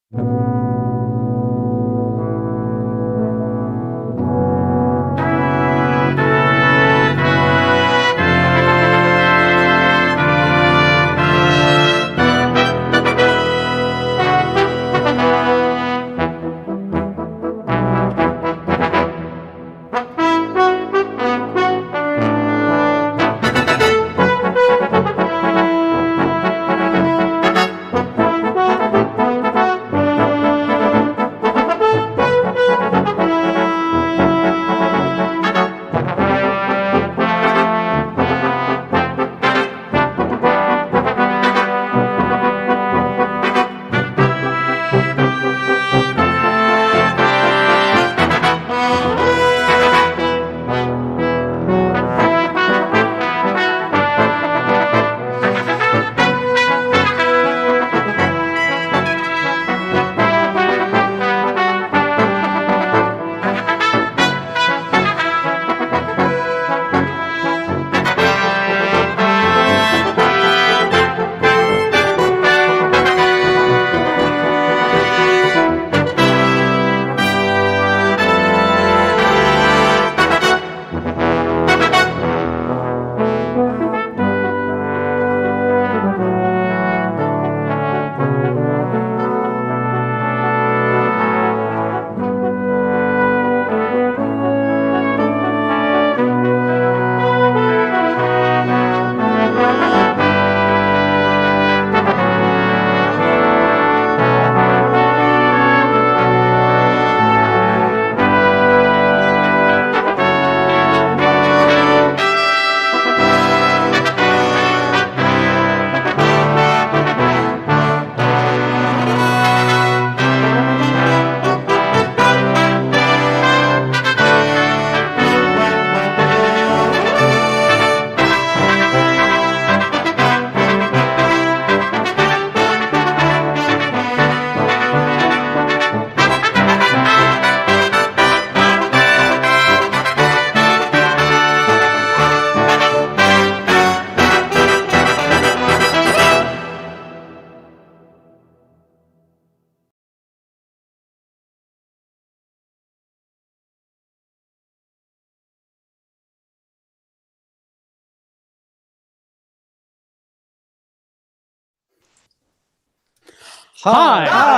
Hi.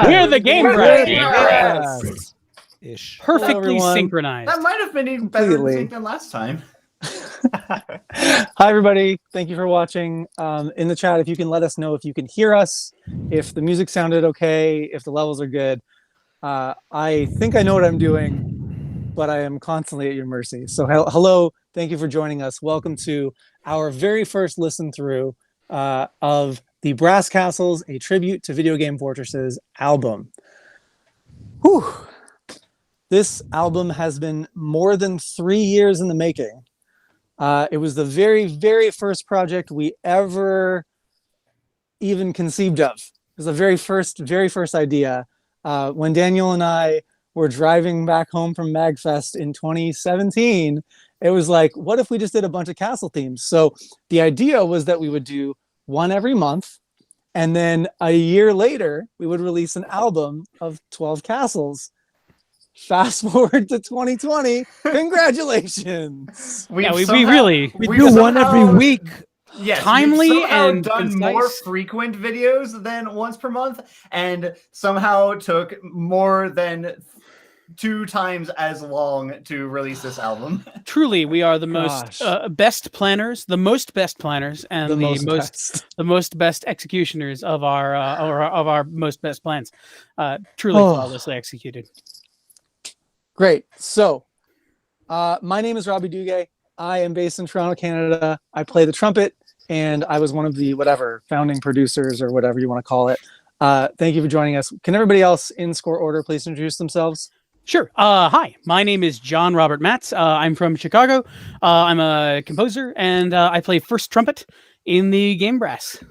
We're the Game Brass. Ish. Perfectly synchronized. That might have been even better in sync than last time. Hi, everybody. Thank you for watching. In the chat, if you can let us know if you can hear us, if the music sounded okay, if the levels are good. I think I know what I'm doing, but I am constantly at your mercy. So hello. Thank you for joining us. Welcome to our very first listen through of the Brass Castles, a tribute to Video Game Fortresses album. Whew. This album has been more than 3 years in the making. It was the very, very first project we ever even conceived of. It was the very first idea. When Daniel and I were driving back home from MagFest in 2017, it was like, what if we just did a bunch of castle themes? So the idea was that we would do one every month, and then a year later, we would release an album of 12 castles. Fast forward to 2020. Congratulations. We do one every week. Yes, timely we've somehow and done concise. more frequent videos than once per month, and somehow took more than 2 times as long to release this album. Truly, we are the most best planners, and the most best executioners of our most best plans. Truly flawlessly executed. Great. So, my name is Robby Duguay. I am based in Toronto, Canada. I play the trumpet, and I was one of the founding producers or whatever you want to call it. Thank you for joining us. Can everybody else in score order please introduce themselves? Sure. Hi, my name is John Robert Matz. I'm from Chicago. I'm a composer, and I play first trumpet in the game brass.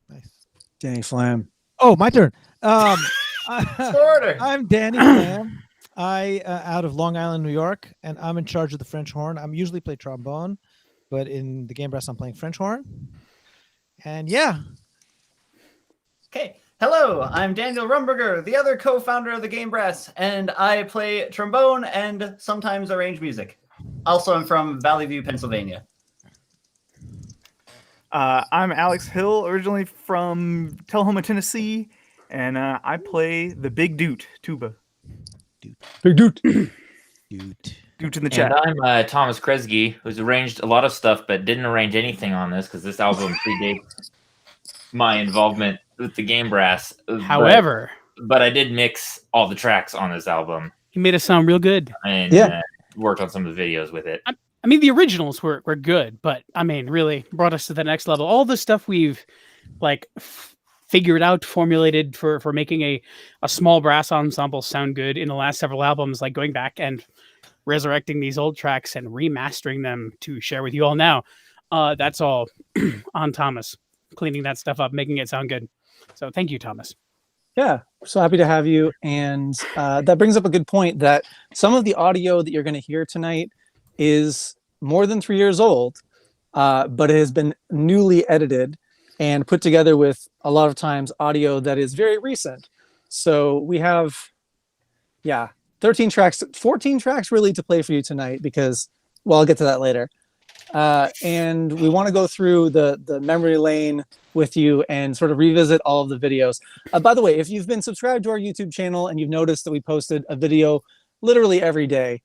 Nice. Danny Flam. Oh, my turn. Order. I'm Danny Flam. I out of Long Island, New York, and I'm in charge of the French horn. I'm usually play trombone, but in the game brass, I'm playing French horn. And yeah. Okay. Hello, I'm Daniel Romberger, the other co-founder of the Game Brass, and I play trombone and sometimes arrange music. Also, I'm from Valley View, Pennsylvania. I'm Alex Hill, originally from Tullahoma, Tennessee, and I play the big doot, tuba. Big dude. Doot in the And chat. I'm Thomas Kresge, who's arranged a lot of stuff, but didn't arrange anything on this because this album predates my involvement with the Game Brass. However, but I did mix all the tracks on this album he made it sound real good. and worked on some of the videos with it. I mean, the originals were good, but I mean, really brought us to the next level. All the stuff we've like figured out, formulated for making a small brass ensemble sound good in the last several albums, like going back and resurrecting these old tracks and remastering them to share with you all now. That's all on Thomas, cleaning that stuff up, making it sound good. So thank you, Thomas. Yeah, so happy to have you. And that brings up a good point that some of the audio that you're going to hear tonight is more than 3 years old, but it has been newly edited and put together with a lot of times audio that is very recent. So we have, 13 tracks, 14 tracks really to play for you tonight because, well, I'll get to that later. And we want to go through the memory lane with you and sort of revisit all of the videos. By the way, if you've been subscribed to our YouTube channel and you've noticed that we posted a video literally every day,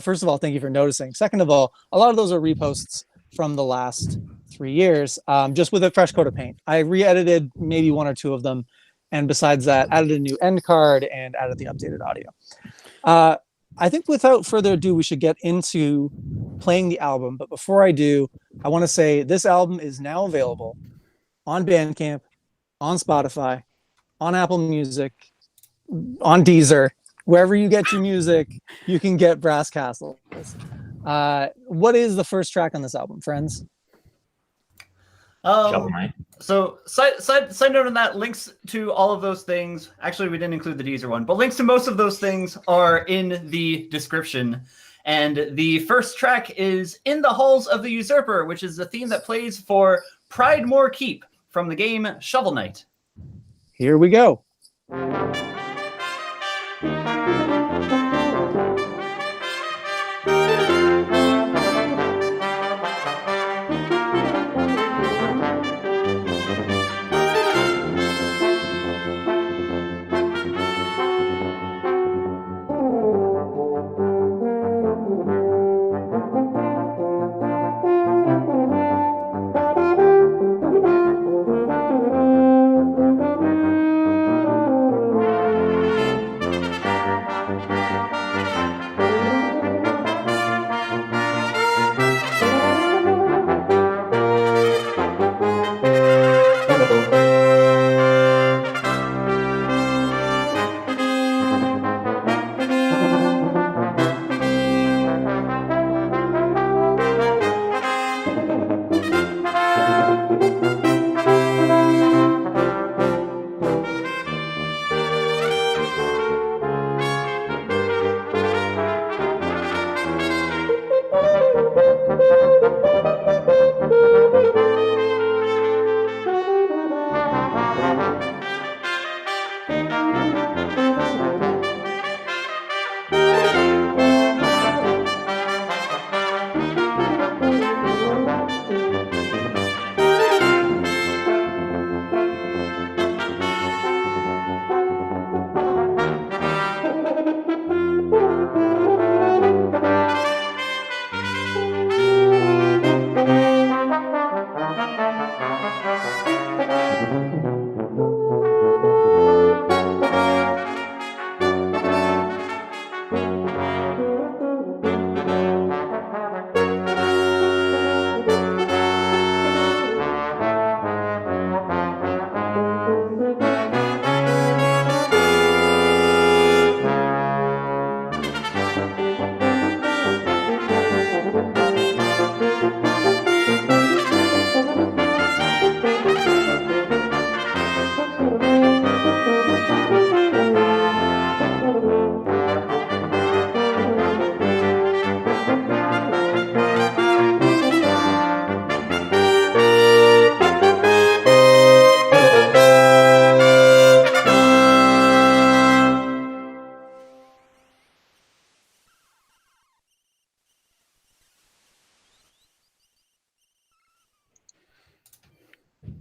first of all, thank you for noticing. Second of all, a lot of those are reposts from the last 3 years, just with a fresh coat of paint. I re-edited maybe 1 or 2 of them. And besides that, added a new end card and added the updated audio. I think without further ado, we should get into playing the album. But before I do, I want to say this album is now available on Bandcamp, on Spotify, on Apple Music, on Deezer, wherever you get your music, you can get Brass Castles. What is the first track on this album, friends? Shovel Knight. So side note on that, links to all of those things. Actually, we didn't include the Deezer one, but links to most of those things are in the description. And the first track is In the Halls of the Usurper, which is the theme that plays for Pridemore Keep from the game Shovel Knight. Here we go.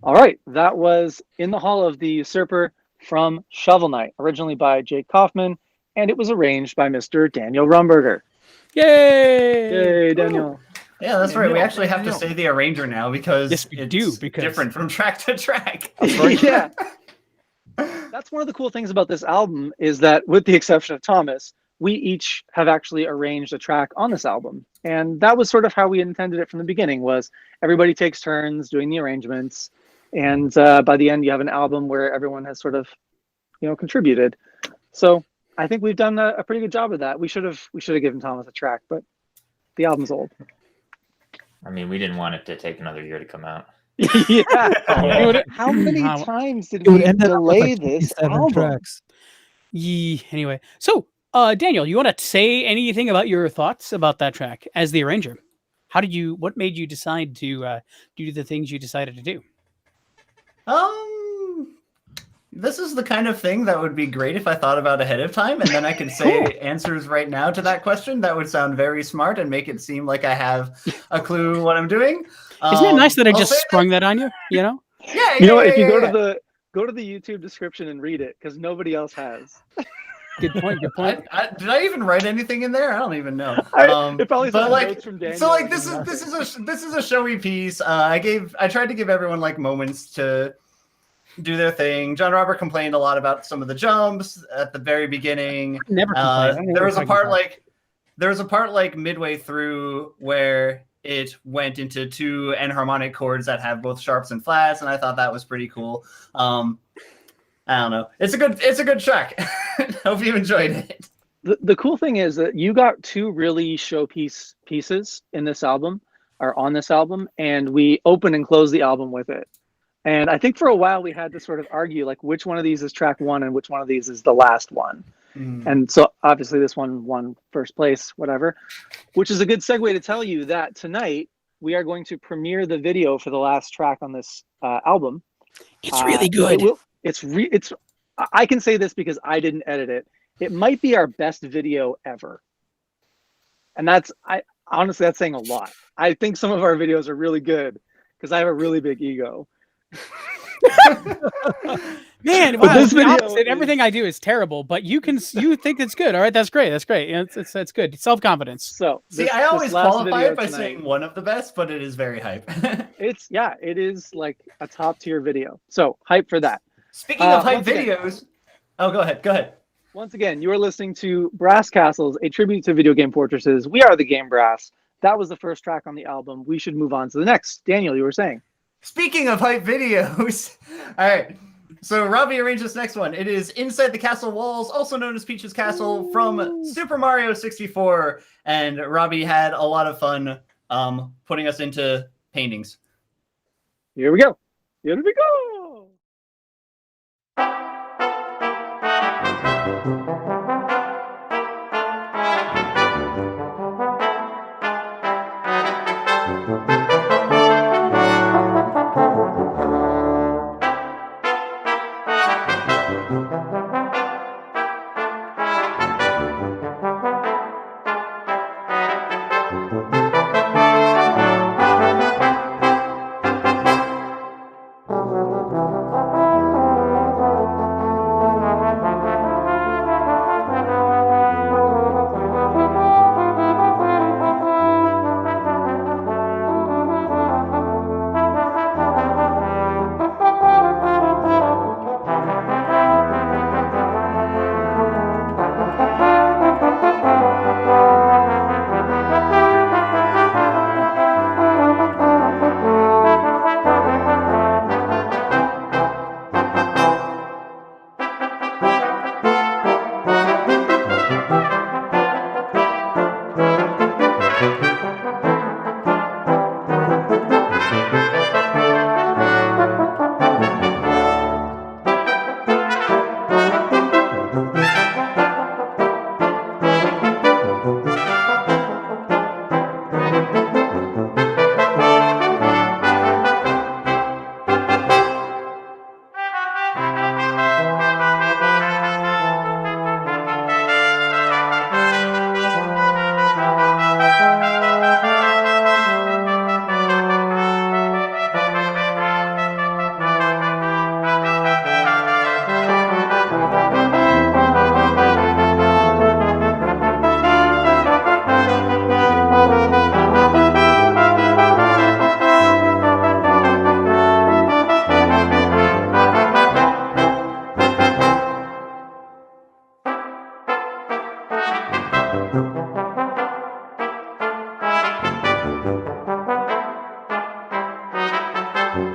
All right, that was In the Hall of the Usurper from Shovel Knight, originally by Jake Kaufman, and it was arranged by Mr. Daniel Romberger. Yay! Yay, Daniel. Yeah, that's right. We Daniel, actually have to Daniel. say the arranger now because Yes, we it's do, because- different from track to track. Yeah. That's one of the cool things about this album is that, with the exception of Thomas, we each have actually arranged a track on this album. And that was sort of how we intended it from the beginning, was everybody takes turns doing the arrangements. And by the end, you have an album where everyone has sort of, contributed. So I think we've done a pretty good job of that. We should have given Thomas a track, but the album's old. I mean, we didn't want it to take another year to come out. Yeah. How many times did It would we end up with delay like this 27 album? tracks. Anyway, so Daniel, you want to say anything about your thoughts about that track as the arranger? What made you decide to do the things you decided to do? This is the kind of thing that would be great if I thought about ahead of time, and then I could say answers right now to that question. That would sound very smart and make it seem like I have a clue what I'm doing. Isn't it nice that I I'll just say sprung that on you? You know? Yeah, You know what? yeah, If you yeah, go to the YouTube description and read it, because nobody else has. Good point. Good point. Did I even write anything in there? I don't even know. It probably but says like, notes from Daniel. so like and this nothing. is a showy piece. I tried to give everyone like moments to do their thing. John Robert complained a lot about some of the jumps at the very beginning. Never complained. I don't know There what was you're a part talking like midway through where it went into two enharmonic chords that have both sharps and flats, and I thought that was pretty cool. I don't know. It's a good track. Hope you enjoyed it. The cool thing is that you got two really showpiece pieces in this album, or on this album, and we open and close the album with it. And I think for a while we had to sort of argue like which one of these is track one and which one of these is the last one. And so obviously this one won first place, whatever, which is a good segue to tell you that tonight we are going to premiere the video for the last track on this album. It's really good. I can say this because I didn't edit it. It might be our best video ever. And honestly, that's saying a lot. I think some of our videos are really good because I have a really big ego. Man, But wow, this video is- everything I do is terrible, but you think it's good. All right, that's great. That's great. Yeah, it's good. Self-confidence. So See, this- I always this last qualify video it by tonight, saying one of the best, but it is very hype. it is like a top tier video. So hype for that. Speaking of hype once again- videos, go ahead. Once again, you are listening to Brass Castles, a tribute to Video Game Fortresses. We are the Game Brass. That was the first track on the album. We should move on to the next. Daniel, you were saying. Speaking of hype videos, all right. So Robby arranged this next one. It is Inside the Castle Walls, also known as Peach's Castle, from Super Mario 64. And Robby had a lot of fun putting us into paintings. Here we go. Here we go. It's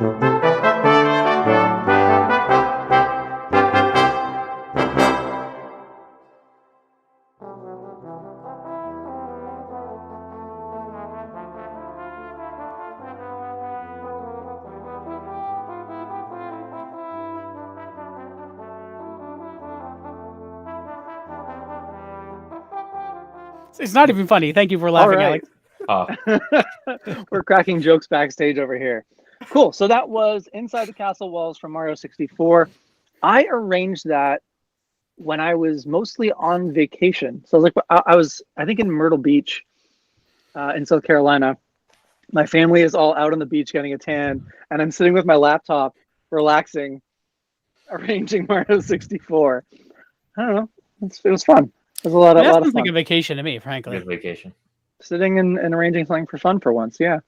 not even funny. Thank you for laughing, right. Alex. We're cracking jokes backstage over here. Cool. So that was Inside the Castle Walls from Mario 64. I arranged that when I was mostly on vacation. So I was, I think, in Myrtle Beach in South Carolina. My family is all out on the beach getting a tan, and I'm sitting with my laptop, relaxing, arranging Mario 64. I don't know. It was fun. It was a lot of Sounds fun. like a vacation to me, frankly. Good vacation. Sitting and arranging something for fun for once. Yeah.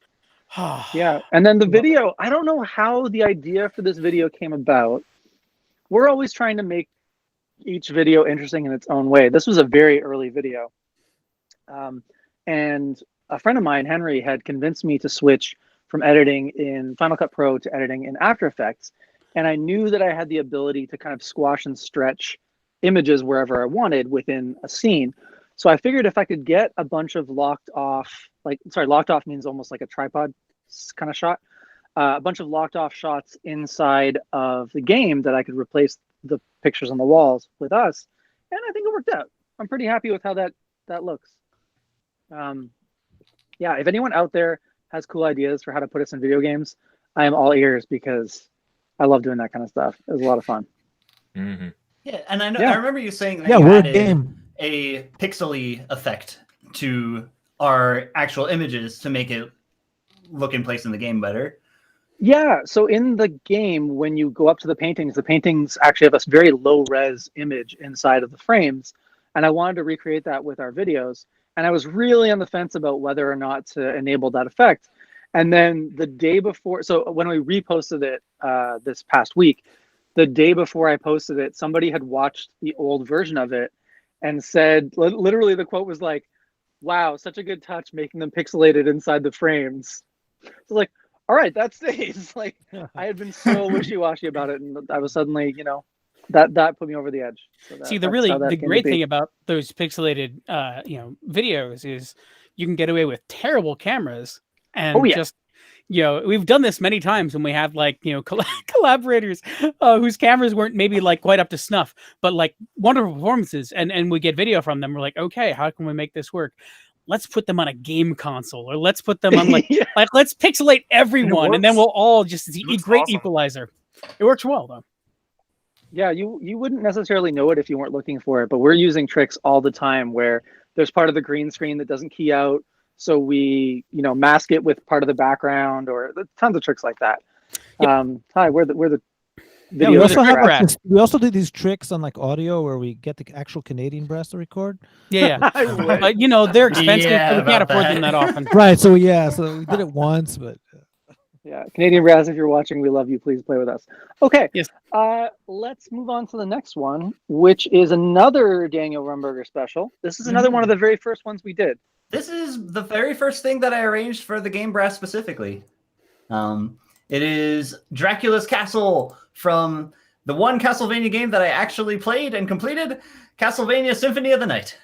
Yeah. And then the video, I don't know how the idea for this video came about. We're always trying to make each video interesting in its own way. This was a very early video. And a friend of mine, Henry, had convinced me to switch from editing in Final Cut Pro to editing in After Effects. And I knew that I had the ability to kind of squash and stretch images wherever I wanted within a scene. So I figured if I could get a bunch of locked off means almost like a tripod kind of shot, a bunch of locked off shots inside of the game that I could replace the pictures on the walls with us. And I think it worked out. I'm pretty happy with how that looks. Yeah, if anyone out there has cool ideas for how to put us in video games, I am all ears because I love doing that kind of stuff. It was a lot of fun. Mm-hmm. Yeah, and I know Yeah. I remember you saying that Yeah, you word added game. a pixely effect to our actual images to make it look in place in the game better. Yeah, so in the game, when you go up to the paintings actually have a very low res image inside of the frames. And I wanted to recreate that with our videos. And I was really on the fence about whether or not to enable that effect. And then the day before, so when we reposted it this past week, the day before I posted it, somebody had watched the old version of it and said, literally the quote was like, "Wow, such a good touch making them pixelated inside the frames." So like, all right, that stays. Like, I had been so wishy-washy about it, and I was suddenly, that put me over the edge. So See, that's the how that came to great be. thing about those pixelated, videos is you can get away with terrible cameras and yeah. just, we've done this many times when we have collaborators whose cameras weren't maybe like quite up to snuff, but like wonderful performances, and we get video from them. We're like, okay, how can we make this work? Let's put them on a game console, or let's put them on Yeah. let's pixelate everyone, and then works. we'll all just see Looks great awesome. equalizer. It works well though. Yeah, you wouldn't necessarily know it if you weren't looking for it, but we're using tricks all the time where there's part of the green screen that doesn't key out, so we mask it with part of the background, or tons of tricks like that. Yep. Hi, we're the Yeah, video we we're also the have trick rat. we also do these tricks on like audio where we get the actual Canadian brass to record. Yeah. I wish. But they're expensive, Yeah, so we can't about afford that. them that often. Right. So so we did it once, but Yeah, Canadian Brass, if you're watching, we love you. Please play with us. Okay. Yes. Let's move on to the next one, which is another Daniel Romberger special. This is another one of the very first ones we did. This is the very first thing that I arranged for the game brass specifically. It is Dracula's Castle from the one Castlevania game that I actually played and completed, Castlevania Symphony of the Night.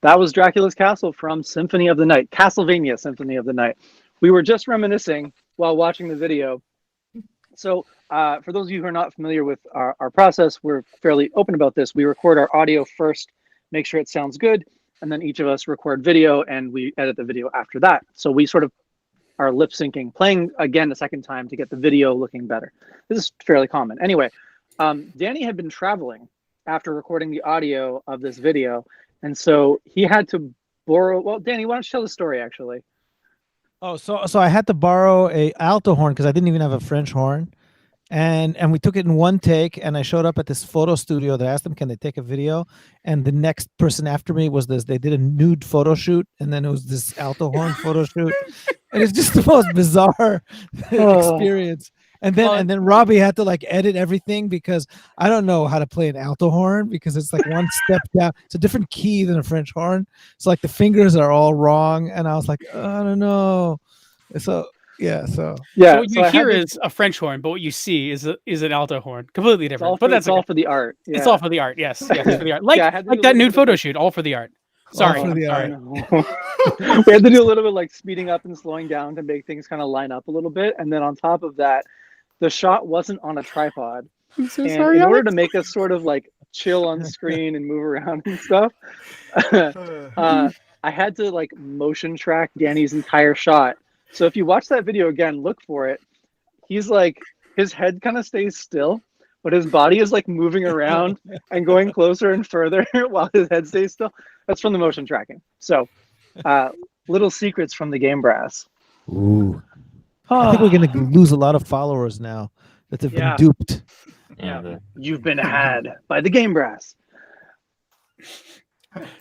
That was Dracula's Castle from Symphony of the Night, Castlevania Symphony of the Night. We were just reminiscing while watching the video. So for those of you who are not familiar with our process, we're fairly open about this. We record our audio first, make sure it sounds good, and then each of us record video and we edit the video after that. So we sort of are lip syncing, playing again a second time to get the video looking better. This is fairly common. Anyway, Danny had been traveling after recording the audio of this video. And so he had to borrow, well, Danny, why don't you tell the story actually? Oh, so I had to borrow a alto horn because I didn't even have a French horn. And we took it in one take, and I showed up at this photo studio that asked them, can they take a video? And the next person after me was this, they did a nude photo shoot, and then it was this alto horn photo shoot. And it's just the most bizarre experience. And then Robby had to like edit everything because I don't know how to play an alto horn because it's like one step down. It's a different key than a French horn. So like the fingers are all wrong. And I was like, I don't know. So So what you hear is a French horn, but what you see is an alto horn, completely different. But that's all for the art. Yeah. It's all for the art. Yes, for the art. Like that nude photo shoot, all for the art. Sorry. All for the art. We had to do a little bit like speeding up and slowing down to make things kind of line up a little bit, and then on top of that, the shot wasn't on a tripod. I'm so and sorry. in order to make us sort of like chill on screen and move around and stuff, I had to like motion track Danny's entire shot. So if you watch that video again, look for it. He's like, his head kind of stays still, but his body is like moving around and going closer and further while his head stays still. That's from the motion tracking. So little secrets from the game brass. Ooh. I think we're going to lose a lot of followers now that have been duped. Yeah, You've been had by the game brass.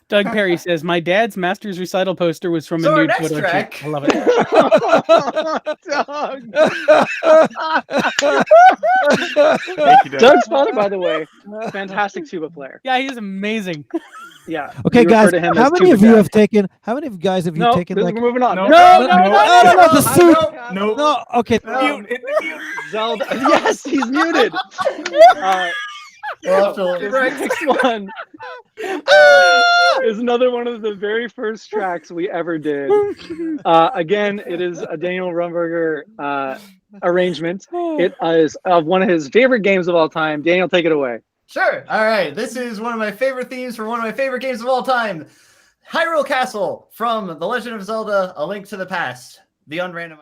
Doug Perry says, my dad's master's recital poster was from a nude photo shoot. I love it. Doug's father, by the way, fantastic tuba player. Yeah, he's amazing. Yeah. Okay, guys, how many of you have taken? How many guys have you taken? Like, we're moving on. No, the suit. No, okay. Zelda. Yes, he's muted. The next one is another one of the very first tracks we ever did. Again, it is a Daniel Romberger arrangement. It is one of his favorite games of all time. Daniel, take it away. Sure. All right. This is one of my favorite themes for one of my favorite games of all time. Hyrule Castle from The Legend of Zelda, A Link to the Past. The unrandom.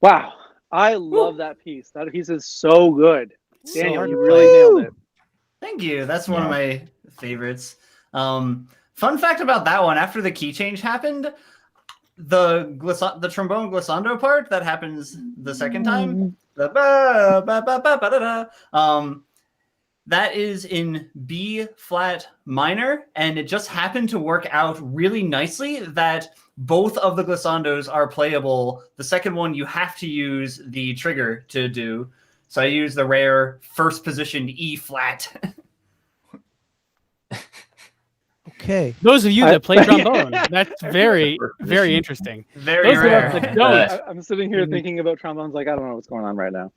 Wow, I love that piece. That piece is so good. So Daniel, hard you to really play. nailed it. Thank you. That's one of Yeah. my favorites. Fun fact about that one: after the key change happened, the trombone glissando part that happens the second time, the ba ba ba ba ba da da, that is in B flat minor, and it just happened to work out really nicely that both of the glissandos are playable. The second one you have to use the trigger to do. So I use the rare first position E flat. Okay. Those of you I- that play trombone, that's very, very interesting. Very Those of us rare. that don't, I'm sitting here Mm. thinking about trombones like I don't know what's going on right now.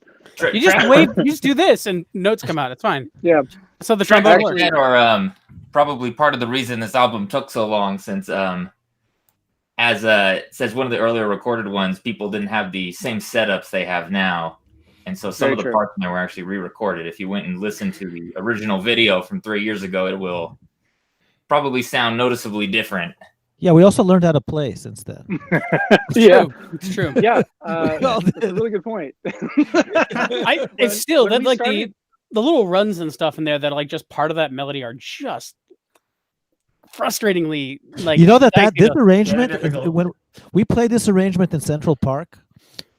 you just wave, you just do this, and notes come out. It's fine. Yeah. That's how the trombone works. Actually- Or probably part of the reason this album took so long, since as it says one of the earlier recorded ones, people didn't have the same setups they have now. And so some Very of the true. parts in there were actually re-recorded. If you went and listened to the original video from 3 years ago, it will probably sound noticeably different. Yeah, we also learned how to play since then. It's Yeah. true. It's true. Yeah, We all that's a did. really good point. It's still when that we like started- the little runs and stuff in there that are like just part of that melody are just frustratingly like You know that dicey this to- arrangement difficult. when we played this arrangement in Central Park,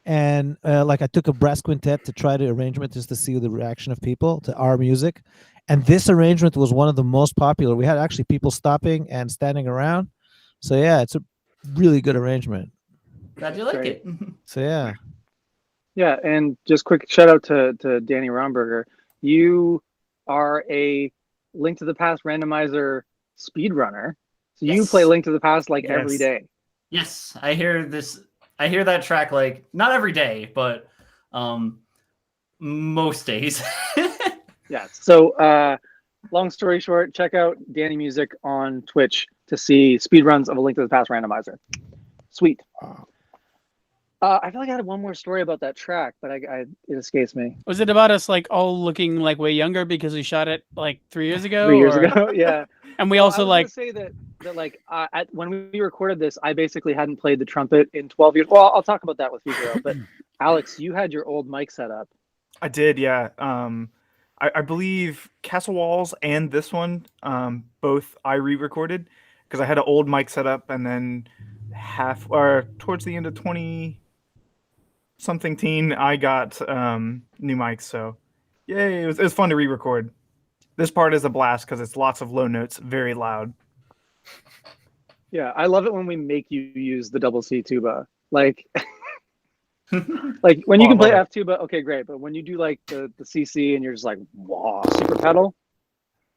and like I took a brass quintet to try the arrangement just to see the reaction of people to our music, and this arrangement was one of the most popular. We had actually people stopping and standing around. So yeah, it's a really good arrangement. Glad you like Great. it. So yeah, Yeah, and just quick shout out to Danny Romberger. You are a Link to the Past randomizer speedrunner. So you Yes. play Link to the Past like every Yes. day. Yes, I hear this. I hear that track like not every day, but most days. Yeah. So long story short, check out Danny Music on Twitch to see speedruns of a Link to the Past randomizer. Sweet. I feel like I had one more story about that track, but it escapes me. Was it about us like all looking like way younger because we shot it like 3 years ago? 3 years or- ago, yeah. And we Well, also I was like gonna say that like when we recorded this, I basically hadn't played the trumpet in 12 years. Well, I'll talk about that with Figaro. But Alex, you had your old mic set up. I did, yeah. I believe Castle Walls and this one, both I re-recorded because I had an old mic set up, and then towards the end of 20-something teen, I got new mics. So, yay! It was fun to re-record. This part is a blast because it's lots of low notes, very loud. Yeah, I love it when we make you use the double C tuba. Like, like when you Oh, can I play love F tuba, okay, great. But when you do like the CC and you're just like, wow, super pedal,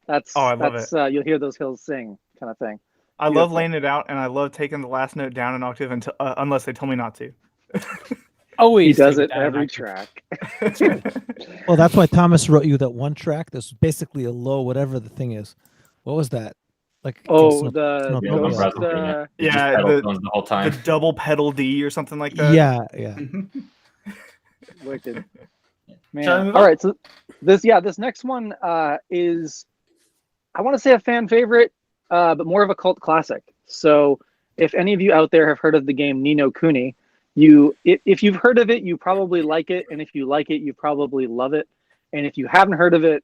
that's Oh, I love you'll hear those hills sing kind of thing. I love Beautiful. laying it out, and I love taking the last note down an octave until unless they tell me not to. always He does take it down an every octave. track. well, that's why Thomas wrote you that one track. That's basically a low, whatever the thing is. What was that? Like Oh, Snow- the Yeah, Snowtopia. no ghost. problem. It just Yeah, pedal tones the whole the time. double pedal D or something like that. yeah. Wicked. Shall I Man. move All on? right, so this next one is, I want to say a fan favorite, but more of a cult classic. So if any of you out there have heard of the game Ni no Kuni, if you've heard of it, you probably like it, and if you like it, you probably love it. And if you haven't heard of it,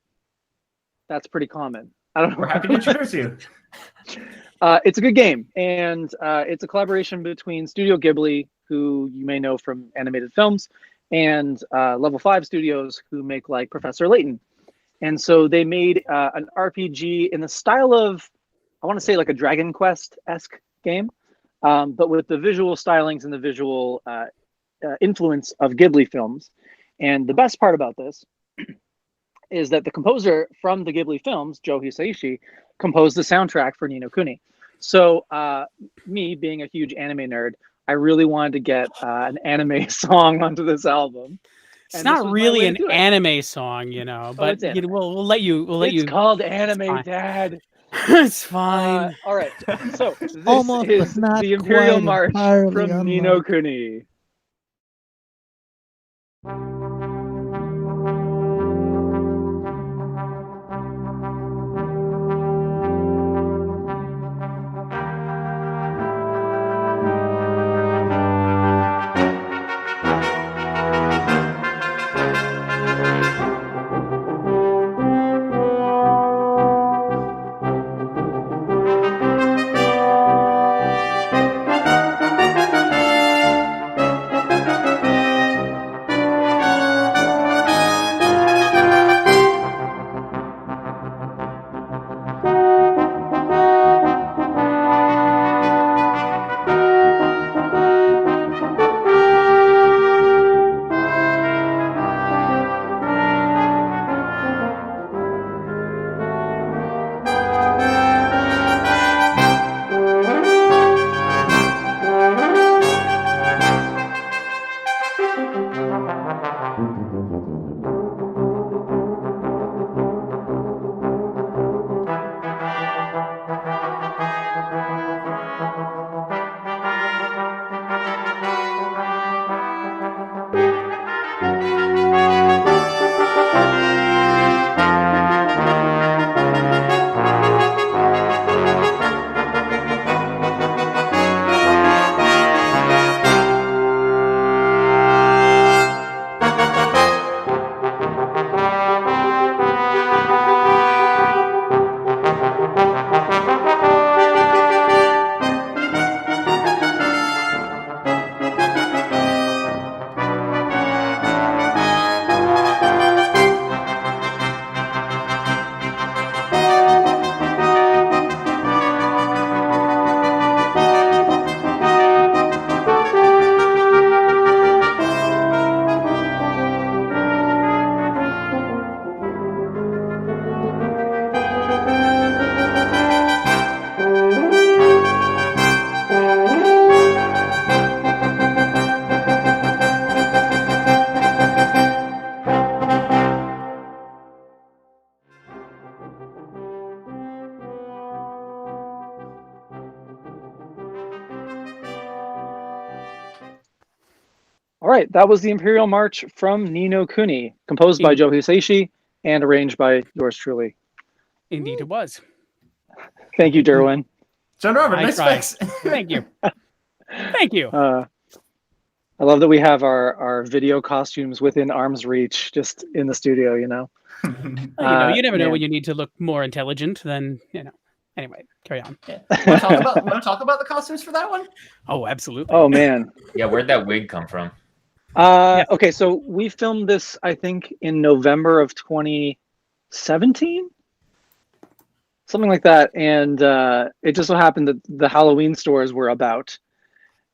that's pretty common. I don't know. We're happy to introduce you. It's a good game, and it's a collaboration between Studio Ghibli, who you may know from animated films, and Level 5 Studios, who make like Professor Layton. And so they made an RPG in the style of, I want to say like a Dragon Quest-esque game, but with the visual stylings and the visual influence of Ghibli films. And the best part about this is that the composer from the Ghibli films, Joe Hisaishi, composed the soundtrack for Ni no Kuni. So me being a huge anime nerd, I really wanted to get an anime song onto this album. It's And this not was my really way an to do it. anime song, you know, but it's anime. we'll let you. It's called Anime fine. Dad. It's fine. All right. So this Almost, is but not the Imperial quite March entirely from Ni no unlike. Kuni. right, that was the Imperial March from Ni no Kuni, composed by Joe Hisaishi and arranged by yours truly. Indeed, it was. Thank you, Derwin. John Robert, I nice tried. specs. Thank you. Thank you. I love that we have our video costumes within arm's reach, just in the studio. You know, you never know man. when you need to look more intelligent than, you know. Anyway, carry on. Want to talk about the costumes for that one? Oh, absolutely. Oh man. Yeah, where'd that wig come from? Okay, so we filmed this, I think, in November of 2017, something like that, and it just so happened that the Halloween stores were about,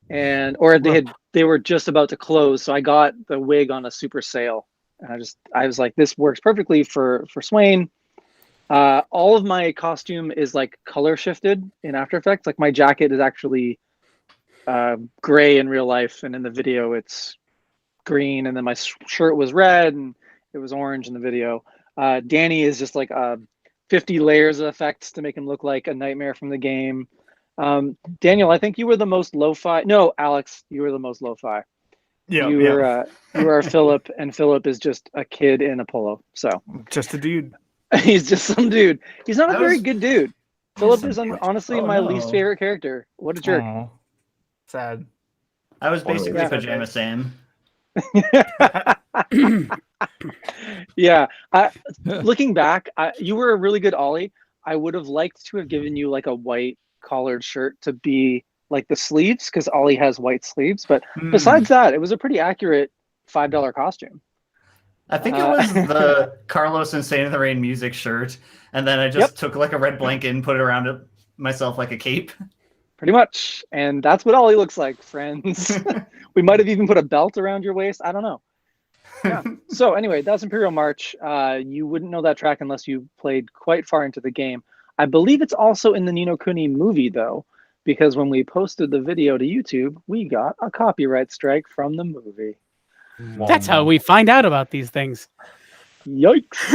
or they were just about to close. So I got the wig on a super sale, and I was like, this works perfectly for Swain. All of my costume is like color shifted in After Effects. Like my jacket is actually gray in real life, and in the video it's green, and then my shirt was red and it was orange in the video. Danny is just like 50 layers of effects to make him look like a nightmare from the game. Daniel, I think you were the most lo-fi. No, Alex, you were the most lo-fi. Yeah, you were Philip, and Philip is just a kid in a polo. So just a dude. he's just some dude. He's not a very good dude. Philip is honestly my least favorite character. What a jerk. Aww. Sad. I was basically Pajama Sam. Yeah. Looking back, you were a really good Ollie. I would have liked to have given you like a white collared shirt to be like the sleeves, because Ollie has white sleeves. But besides that, it was a pretty accurate $5 costume. I think it was the Carlos Insane in the Rain music shirt, and then I just took like a red blanket and put it around it myself like a cape. Pretty much. And that's what Ollie looks like, friends. We might have even put a belt around your waist. I don't know. Yeah. So anyway, that's Imperial March. You wouldn't know that track unless you played quite far into the game. I believe it's also in the Ni no Kuni movie, though, because when we posted the video to YouTube, we got a copyright strike from the movie. That's how we find out about these things. Yikes.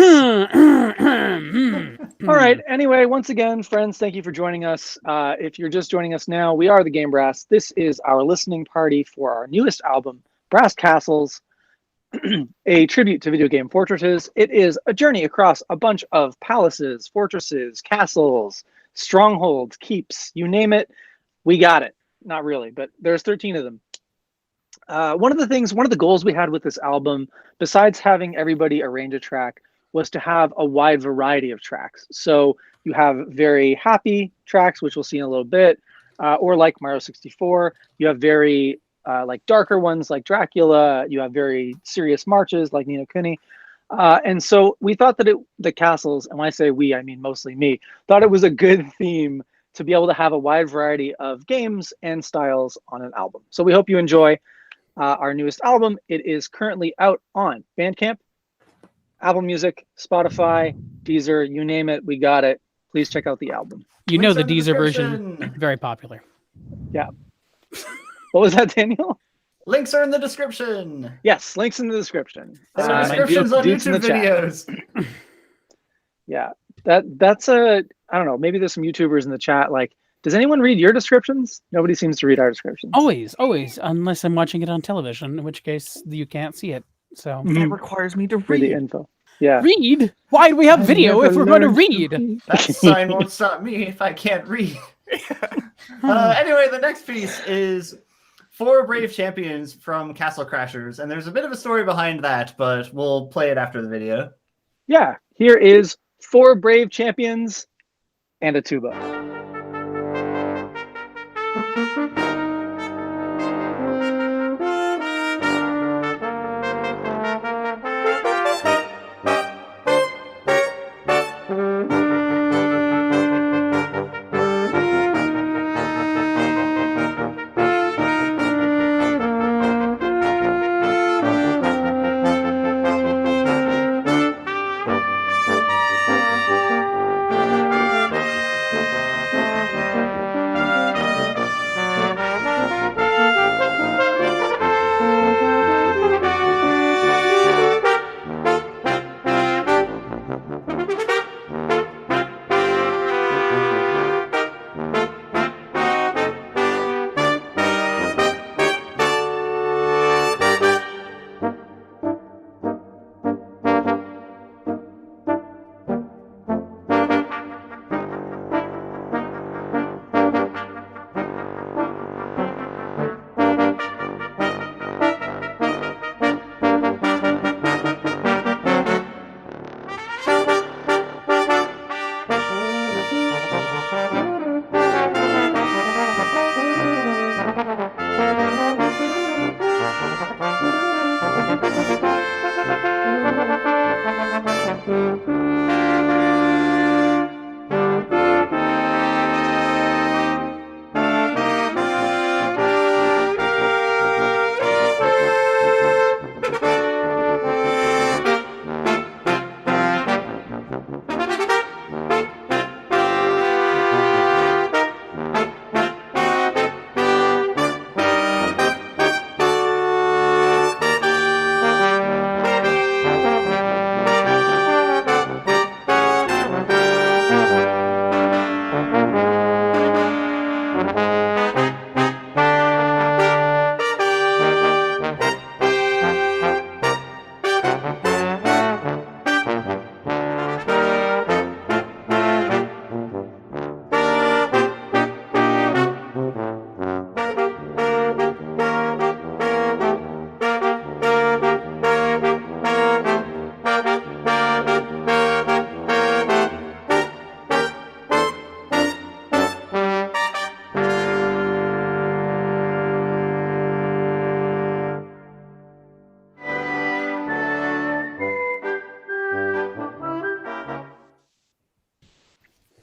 All right. Anyway, once again, friends, thank you for joining us. If you're just joining us now, we are the Game Brass. This is our listening party for our newest album, Brass Castles, a tribute to video game fortresses. It is a journey across a bunch of palaces, fortresses, castles, strongholds, keeps, you name it. We got it. Not really, but there's 13 of them. One of the goals we had with this album, besides having everybody arrange a track, was to have a wide variety of tracks. So you have very happy tracks, which we'll see in a little bit, or like Mario 64. You have very like darker ones like Dracula. You have very serious marches like Ni no Kuni. And so we thought that the castles, and when I say we, I mean mostly me, thought it was a good theme to be able to have a wide variety of games and styles on an album. So we hope you enjoy our newest album. It is currently out on Bandcamp, Apple Music, Spotify, Deezer, you name it, we got it. Please check out the album. You know Links the in Deezer description. version, very popular. Yeah. What was that, Daniel? Links are in the description. Yes, links in the description. There are descriptions on dudes in YouTube the chat. videos. Yeah, that's I don't know, maybe there's some YouTubers in the chat. Like, does anyone read your descriptions? Nobody seems to read our descriptions. Always, unless I'm watching it on television, in which case you can't see it. So That requires me to For the read. info. Yeah. read? Why do we have video if we're going to read? That sign won't stop me if I can't read. Anyway, the next piece is 4 Brave Champions from Castle Crashers, and there's a bit of a story behind that, but we'll play it after the video. Yeah, here is 4 Brave Champions and a tuba.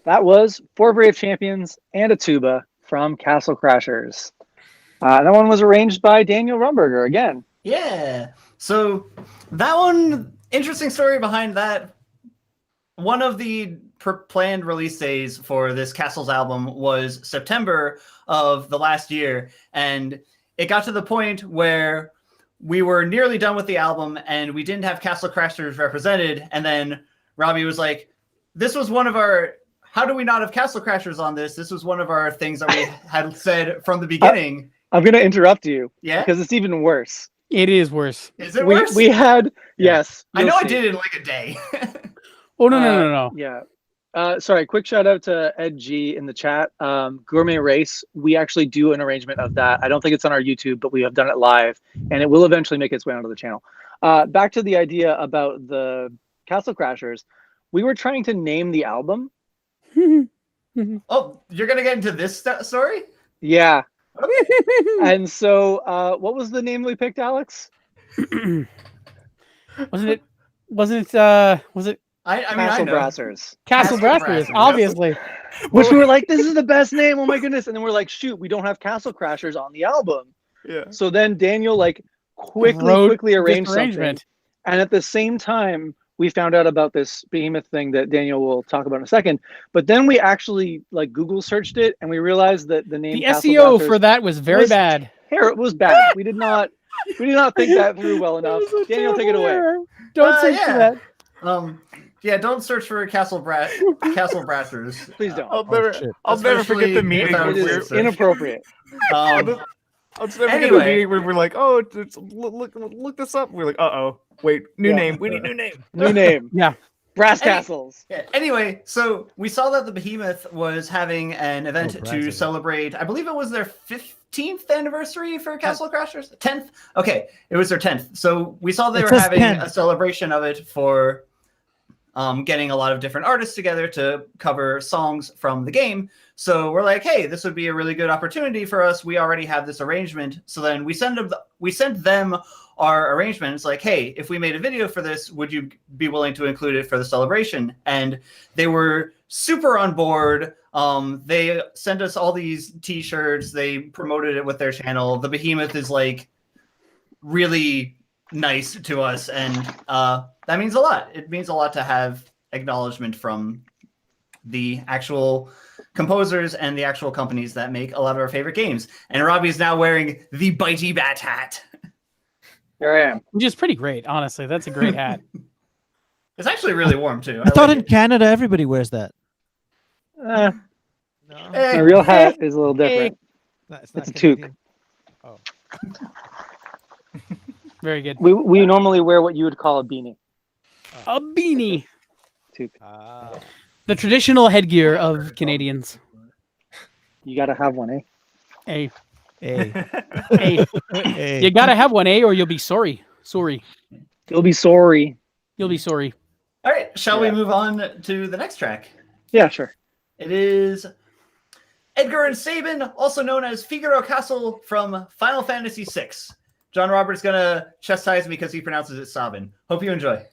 That was 4 Brave Champions and a tuba from Castle Crashers. That one was arranged by Daniel Romberger again. Yeah. So that one, interesting story behind that. One of the planned release days for this Castles album was September of the last year. And it got to the point where we were nearly done with the album and we didn't have Castle Crashers represented. And then Robby was like, this was one of our... How do we not have Castle Crashers on this? This was one of our things that we had said from the beginning. I'm going to interrupt you. Yeah? Because it's even worse. It is worse. Is it worse? We had, yes. I know you'll I see. did it in like a day. Oh, no. Yeah. Sorry, quick shout out to Ed G in the chat. Gourmet Race, we actually do an arrangement of that. I don't think it's on our YouTube, but we have done it live, and it will eventually make its way onto the channel. Back to the idea about the Castle Crashers. We were trying to name the album. Oh, you're going to get into this story? Yeah. And so what was the name we picked, Alex? Was it I mean, Castle I know. Brassers. Castle Brassers, Brassers. obviously. Which we were like, this is the best name. Oh my goodness. And then we're like, shoot, we don't have Castle Crashers on the album. Yeah. So then Daniel like quickly arranged something. And at the same time, we found out about this behemoth thing that Daniel will talk about in a second. But then we actually like Google searched it and we realized that the name The Castle SEO Brassers for that was very bad. it was bad. We did not think that through well enough. Daniel, take it away. Don't search for that. Yeah, don't search for Castle Brassers. Please don't. I'll never forget the meeting. without It Where is inappropriate. I'll just never forget the meeting where we're like, oh, look this up. We're like, wait, new name. We need new name. New name. Yeah. Brass Castles. Yeah. Anyway, so we saw that the Behemoth was having an event to celebrate, I believe it was their 15th anniversary for Castle Crashers? 10th? Okay, it was their 10th. So we saw they were having a celebration of it for getting a lot of different artists together to cover songs from the game. So we're like, hey, this would be a really good opportunity for us. We already have this arrangement. So then we sent them our arrangement. It's like, hey, if we made a video for this, would you be willing to include it for the celebration? And they were super on board. They sent us all these t-shirts. They promoted it with their channel. The Behemoth is like really nice to us. And that means a lot. It means a lot to have acknowledgement from the actual composers and the actual companies that make a lot of our favorite games. And Robby's now wearing the Bitey Bat hat. Here I am. Which is pretty great, honestly. That's a great hat. It's actually really warm too. I thought in Canada everybody wears that. My real hat is a little different. It's a toque. Oh. Very good. We normally wear what you would call a beanie. A beanie. Toque. The traditional headgear of Canadians. You gotta have one, eh? Hey. Hey. You gotta have one, or you'll be sorry. Sorry. You'll be sorry. You'll be sorry. All right, shall we move on to the next track? Yeah, sure. It is Edgar and Sabin, also known as Figaro Castle from Final Fantasy VI. John Robert's going to chastise me because he pronounces it Sabin. Hope you enjoy.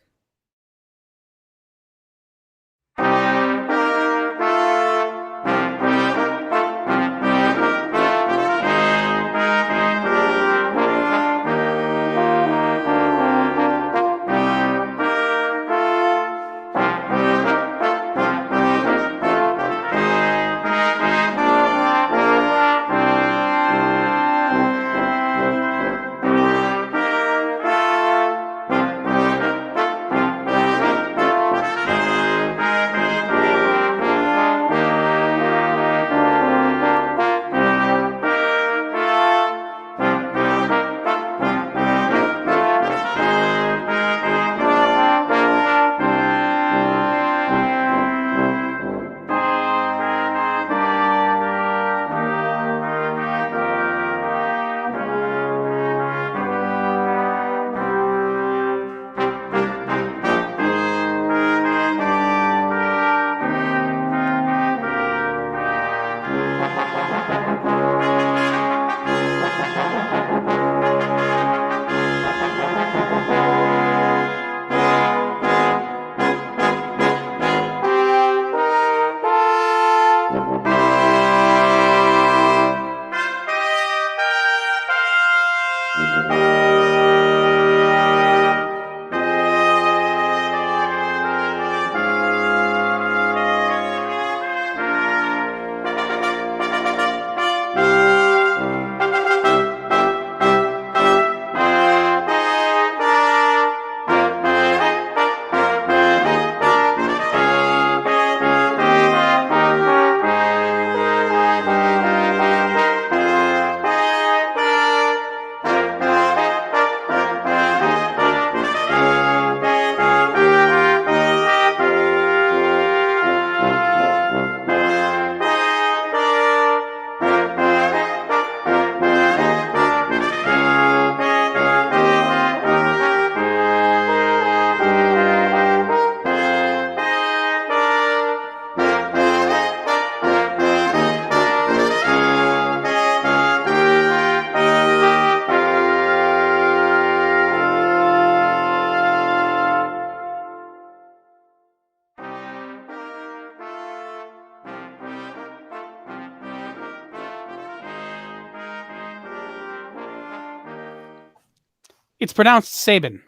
It's pronounced Sabin.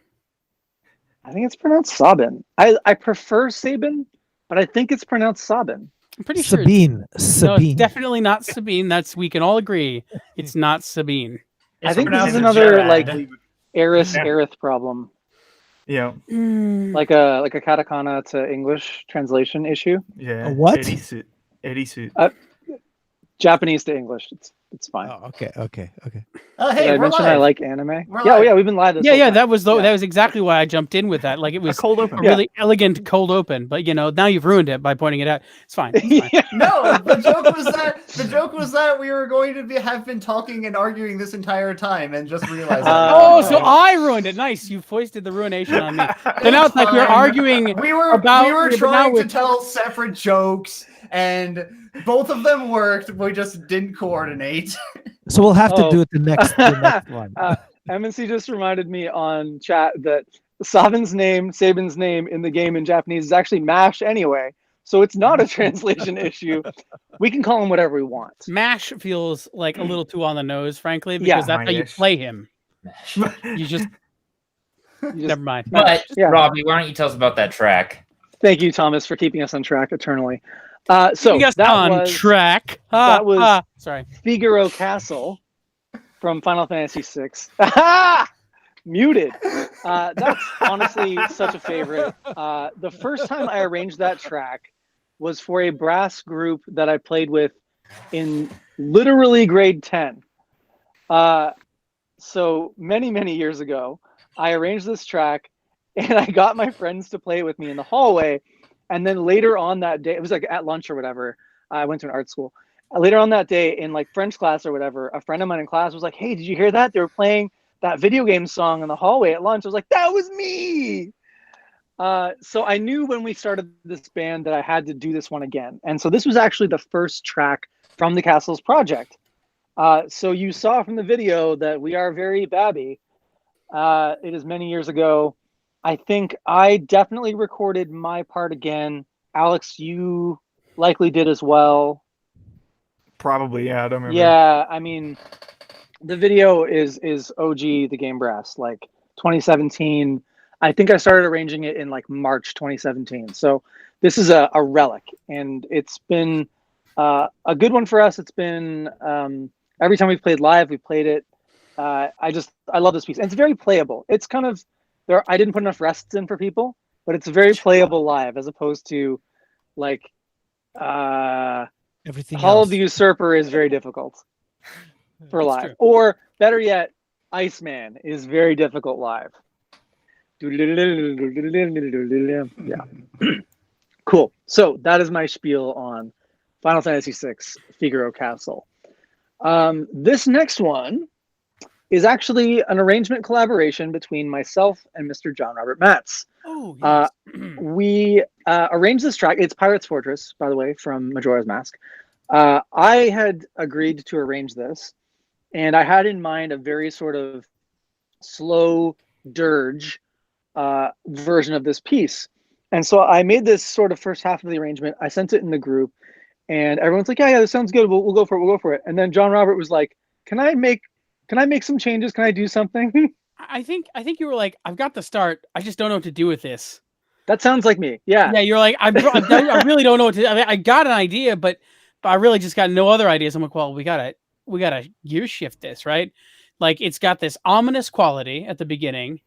I think it's pronounced Sabin. I prefer Sabin, but I think it's pronounced Sabin. I'm pretty sure. Sabine. No, Sabine. it's definitely not Sabine. We can all agree it's not Sabine. I think this is pronounced another Gerard. Aerith problem. Yeah. Like a katakana to English translation issue. Yeah. A what? Eddie suit. Japanese to English. It's fine. Oh, okay. Did Hey, I we're mention live. I like anime? We're Yeah, live. yeah, we've been live this whole time. That was exactly why I jumped in with that. Like it was A cold open. a really elegant cold open, but now you've ruined it by pointing it out. It's fine. Yeah. No, the joke was that we were going to have been talking and arguing this entire time and just realized. So I ruined it. Nice, you foisted the ruination on me. So now it's like we're fine. arguing. we were but trying now to tell separate jokes, and both of them worked. We just didn't coordinate. So we'll have to Oh. do it the next one. MNC just reminded me on chat that Sabin's name in the game in Japanese is actually Mash anyway. So it's not a translation issue. We can call him whatever we want. Mash feels like a little too on the nose, frankly, because Yeah. that's how you Mash. play him. You just never mind. But Yeah. Robby, why don't you tell us about that track? Thank you, Thomas, for keeping us on track eternally. So Keeping us that on was track. that was- sorry. Figaro Castle from Final Fantasy VI. Muted. That's honestly such a favorite. The first time I arranged that track was for a brass group that I played with in literally grade 10. So many years ago, I arranged this track and I got my friends to play it with me in the hallway. And then later on that day, it was like at lunch or whatever. I went to an art school. Later on that day in like French class or whatever, a friend of mine in class was like, "Hey, did you hear that? They were playing that video game song in the hallway at lunch." I was like, "That was me." So I knew when we started this band that I had to do this one again. And so this was actually the first track from the Castles project. So you saw from the video that we are very babby. It is many years ago. I think I definitely recorded my part again. Alex, you likely did as well. Probably, yeah. I don't remember. Yeah, I mean, the video is OG the game brass, like 2017. I think I started arranging it in like March 2017. So this is a relic, and it's been a good one for us. It's been every time we've played live, we played it. I love this piece, and it's very playable. It's kind of I didn't put enough rests in for people, but it's very playable live as opposed to like Everything Hall else. of the Usurper is very difficult for That's live. true. Or better yet, Iceman is very difficult live. Yeah. Cool. So that is my spiel on Final Fantasy VI Figaro Castle. This next one is actually an arrangement collaboration between myself and Mr. John Robert Matz. Oh, yes. We arranged this track. It's Pirate's Fortress, by the way, from Majora's Mask. I had agreed to arrange this, and I had in mind a very sort of slow dirge version of this piece. And so I made this sort of first half of the arrangement. I sent it in the group, and everyone's like, yeah, this sounds good. We'll go for it. We'll go for it. And then John Robert was like, can I make some changes? Can I do something? I think you were like, I've got the start. I just don't know what to do with this. That sounds like me. Yeah. Yeah, you're like, I really don't know what to do. I mean, I got an idea, but I really just got no other ideas. I'm like, well, we gotta gear shift this, right? Like it's got this ominous quality at the beginning,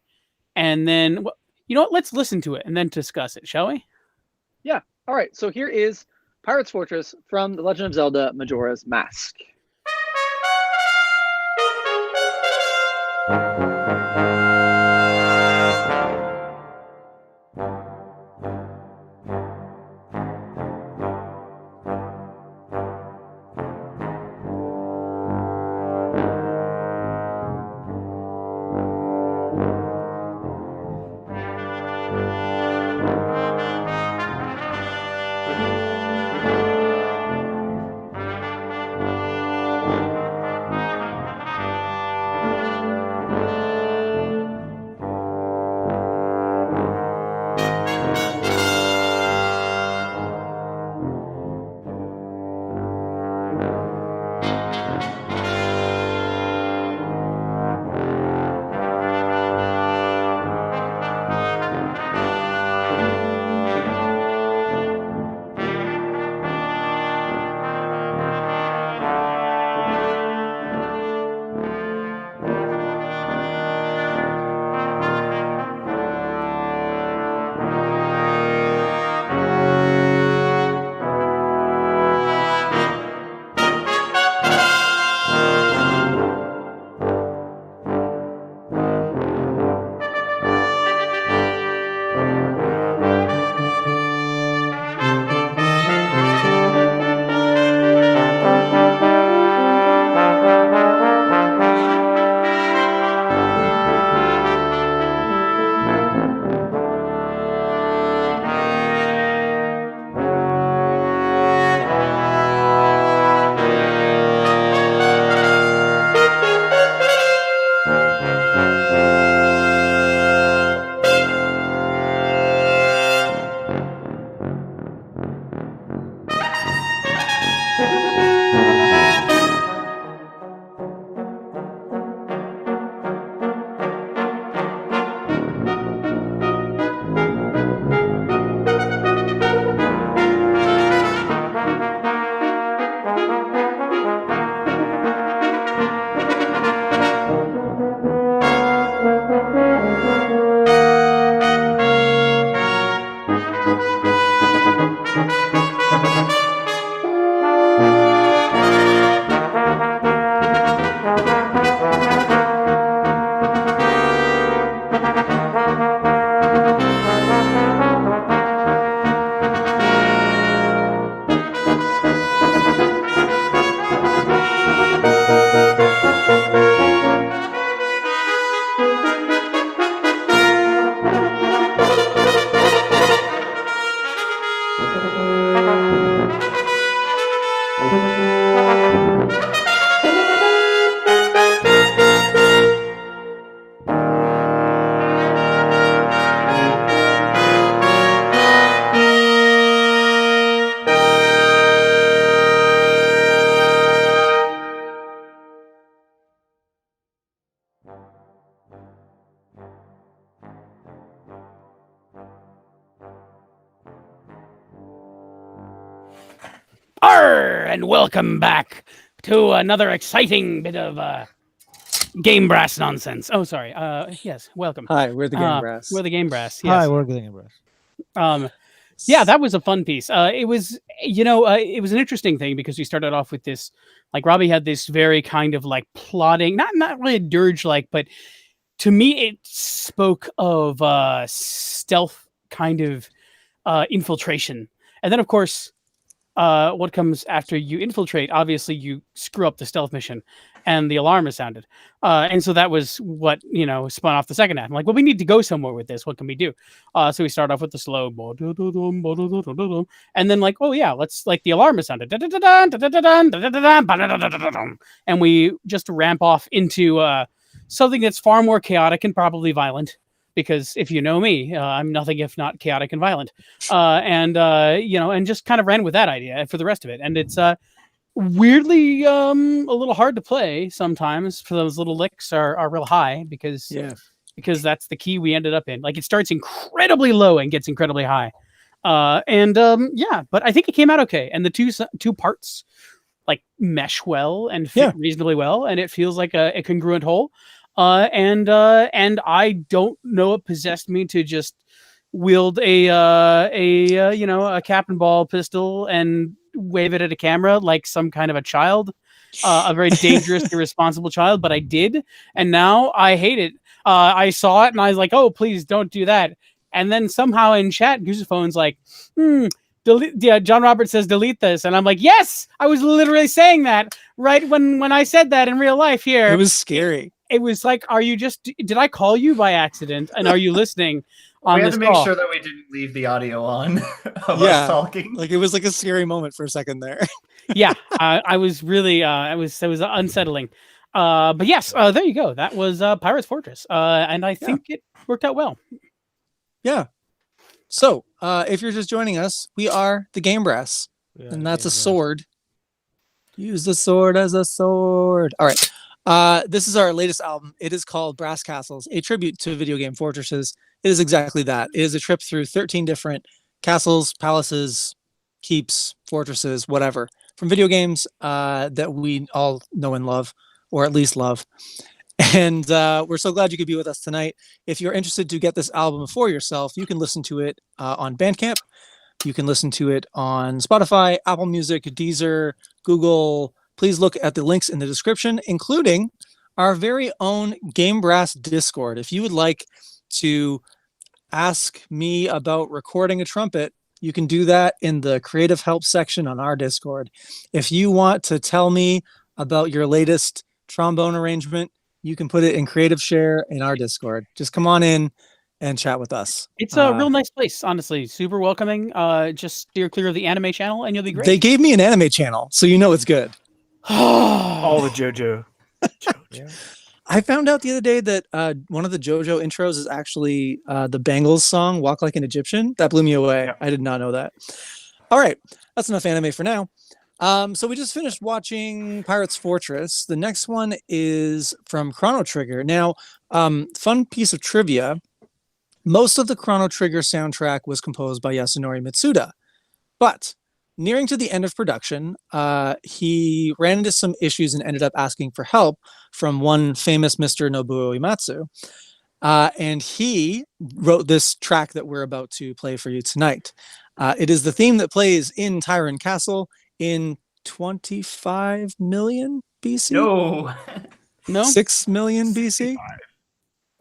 and then you know what? Let's listen to it and then discuss it, shall we? Yeah. All right. So here is Pirate's Fortress from The Legend of Zelda Majora's Mask. Arr, and welcome back to another exciting bit of game brass nonsense. Oh, sorry. Yes, welcome. Hi, we're the Game Brass. We're the game brass. Yes. Hi, we're getting a Yeah, that was a fun piece. It was, it was an interesting thing because we started off with this, like Robby had this very kind of like plotting, not really a dirge like, but to me it spoke of stealth kind of infiltration, and then of course. What comes after you infiltrate? Obviously, you screw up the stealth mission, and the alarm is sounded. And so that was what spun off the second half. I'm like, well, we need to go somewhere with this. What can we do? So we start off with the slow, and then like, oh yeah, let's like the alarm is sounded, and we just ramp off into something that's far more chaotic and probably violent. Because if you know me, I'm nothing if not chaotic and violent, and just kind of ran with that idea for the rest of it. And it's weirdly a little hard to play sometimes. For those little licks are real high because that's the key we ended up in. Like it starts incredibly low and gets incredibly high, but I think it came out okay. And the two parts like mesh well and fit reasonably well, and it feels like a congruent whole. And I don't know what possessed me to just wield a cap and ball pistol and wave it at a camera like some kind of a child, a very dangerous, irresponsible child. But I did, and now I hate it. I saw it and I was like, oh, please don't do that. And then somehow in chat, Goosephone's like, delete. Yeah, John Roberts says delete this, and I'm like, yes, I was literally saying that right when I said that in real life here. It was scary. It was like, did I call you by accident? And are you listening on we had this to make call? sure that we didn't leave the audio on of us talking. Like it was like a scary moment for a second there. Yeah, I was really, it was unsettling. But yes, there you go. That was Pirate's Fortress. And I think it worked out well. Yeah. So if you're just joining us, we are the Game Brass. And that's a sword. Use the sword as a sword. All right. This is our latest album. It is called Brass Castles, a tribute to video game fortresses. It is exactly that. It is a trip through 13 different castles, palaces, keeps, fortresses, whatever, from video games that we all know and love, or at least love. And we're so glad you could be with us tonight. If you're interested to get this album for yourself, you can listen to it on Bandcamp. You can listen to it on Spotify, Apple Music, Deezer, Google. Please look at the links in the description, including our very own Game Brass Discord. If you would like to ask me about recording a trumpet, you can do that in the creative help section on our Discord. If you want to tell me about your latest trombone arrangement, you can put it in Creative Share in our Discord. Just come on in and chat with us. It's a real nice place, honestly. Super welcoming. Just steer clear of the anime channel and you'll be great. They gave me an anime channel, so you know it's good. All the JoJo. I found out the other day that one of the JoJo intros is actually the Bangles song, Walk Like an Egyptian. That blew me away. Yeah. I did not know that. All right. That's enough anime for now. So we just finished watching Pirate's Fortress. The next one is from Chrono Trigger. Now, fun piece of trivia. Most of the Chrono Trigger soundtrack was composed by Yasunori Mitsuda. But nearing to the end of production, he ran into some issues and ended up asking for help from one famous Mr. Nobuo Uematsu. And he wrote this track that we're about to play for you tonight. It is the theme that plays in Tyranno Castle in 25 million BC? No. 6 million BC?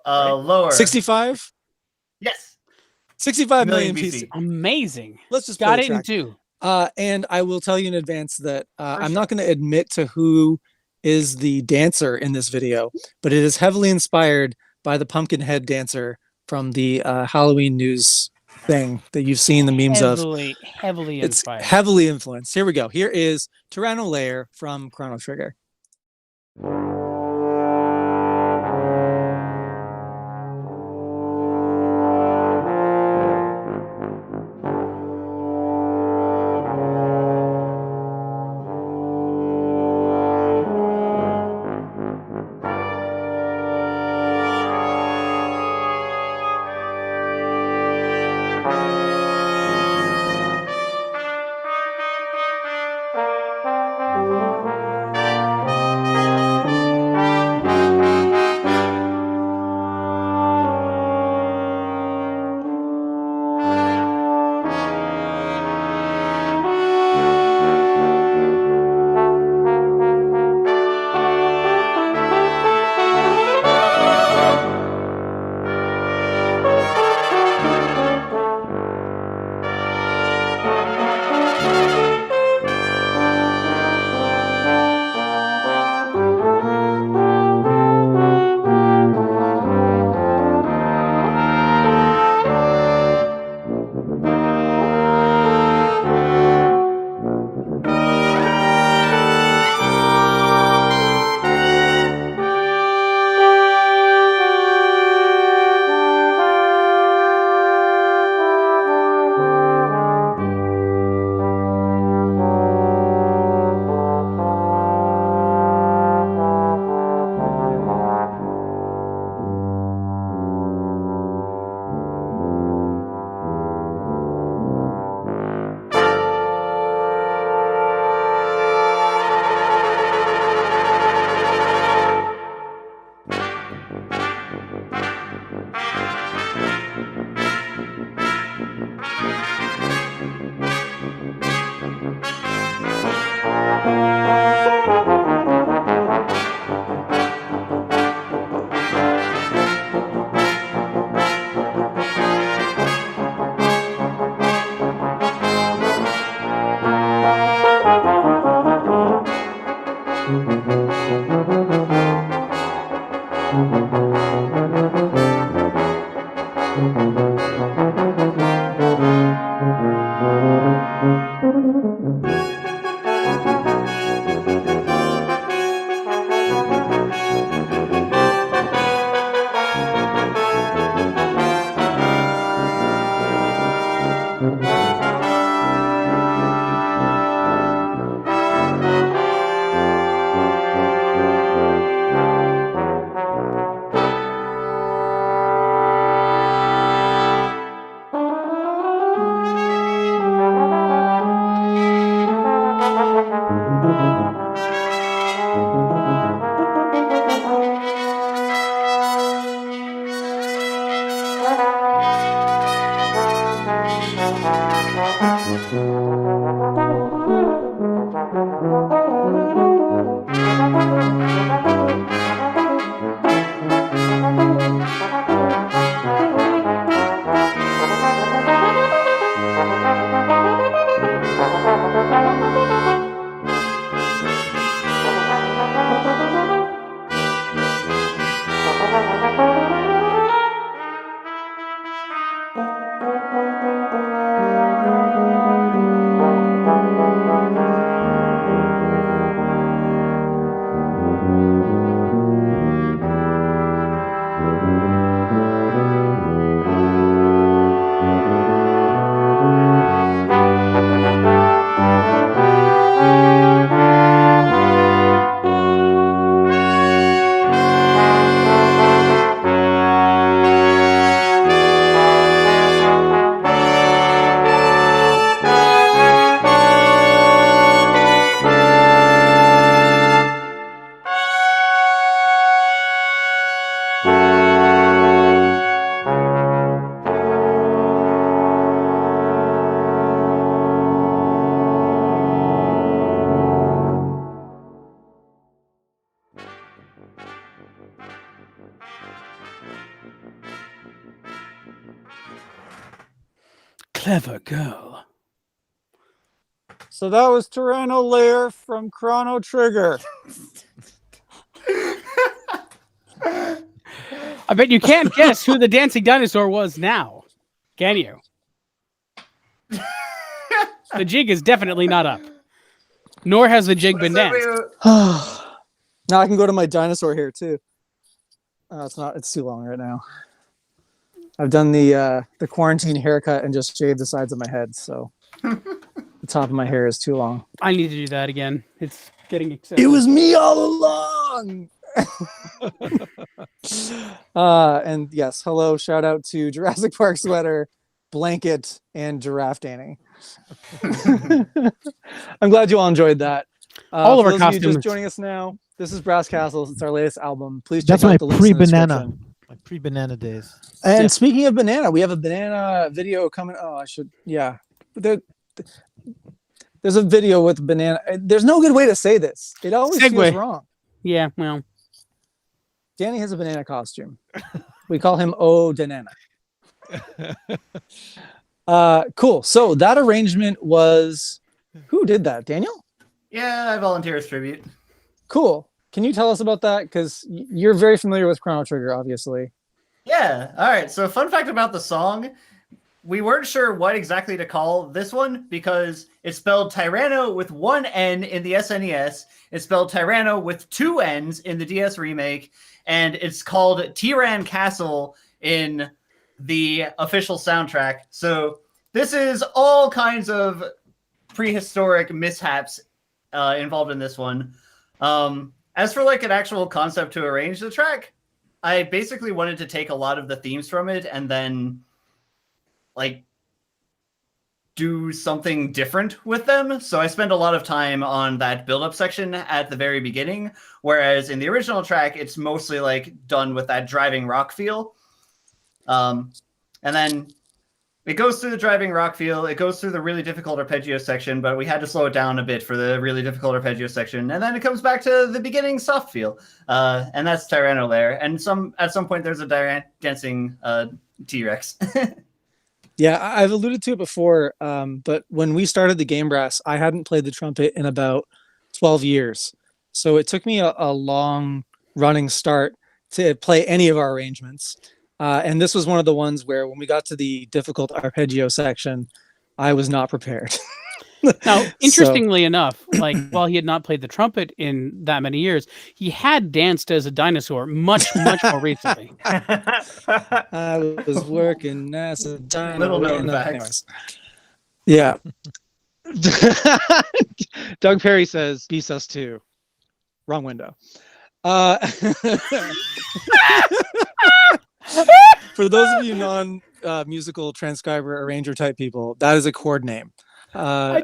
Lower. 65? Yes. 65 Million million BC. BC. Amazing. Let's just Got play it the in track. two. And I will tell you in advance that I'm not going to admit to who is the dancer in this video, but it is heavily inspired by the Pumpkinhead dancer from the Halloween news thing that you've seen the memes of. Heavily It's inspired. heavily influenced. Here we go. Here is Tyranno Lair from Chrono Trigger. Clever girl. So that was Tyranno Lair from Chrono Trigger. I bet you can't guess who the dancing dinosaur was now, can you? The jig is definitely not up. Nor has the jig been danced. Now I can go to my dinosaur hair too. It's not. It's too long right now. I've done the quarantine haircut and just shaved the sides of my head, so the top of my hair is too long. I need to do that again. It's getting excessive. It was me all along. And yes, hello, shout out to Jurassic Park sweater, blanket, and giraffe Danny. I'm glad you all enjoyed that. All of for our those of you costumes. just joining us now, this is Brass Castles. It's our latest album. Please check That's out my the links in the pre-banana. description. My pre-banana days. And Yeah. speaking of banana, we have a banana video coming. Oh, I should. Yeah, there's a video with banana. There's no good way to say this. It always feels Segue. wrong. Yeah, well, Danny has a banana costume. We call him O Danana. Cool. So that arrangement was, who did that? Daniel? Yeah, I volunteer as tribute. Cool. Can you tell us about that? Because you're very familiar with Chrono Trigger, obviously. Yeah. All right. So, fun fact about the song: we weren't sure what exactly to call this one because it's spelled Tyranno with one N in the SNES. It's spelled Tyranno with two N's in the DS remake, and it's called Tyran Castle in the official soundtrack. So this is all kinds of prehistoric mishaps involved in this one. As for like an actual concept to arrange the track, I basically wanted to take a lot of the themes from it and then like do something different with them. So I spent a lot of time on that build-up section at the very beginning, whereas in the original track, it's mostly like done with that driving rock feel. And then it goes through the driving rock feel. It goes through the really difficult arpeggio section, but we had to slow it down a bit for the really difficult arpeggio section. And then it comes back to the beginning soft feel. And that's Tyranno lair. And at some point, there's a dancing T-Rex. Yeah, I've alluded to it before, but when we started the Game Brass, I hadn't played the trumpet in about 12 years. So it took me a long running start to play any of our arrangements. And this was one of the ones where when we got to the difficult arpeggio section, I was not prepared. now, interestingly enough, like while he had not played the trumpet in that many years, he had danced as a dinosaur much more recently. I was working as a dinosaur. Little known facts. Yeah. Doug Perry says, "Beast Us 2." Wrong window. For those of you non-musical transcriber arranger type people, that is a chord name. I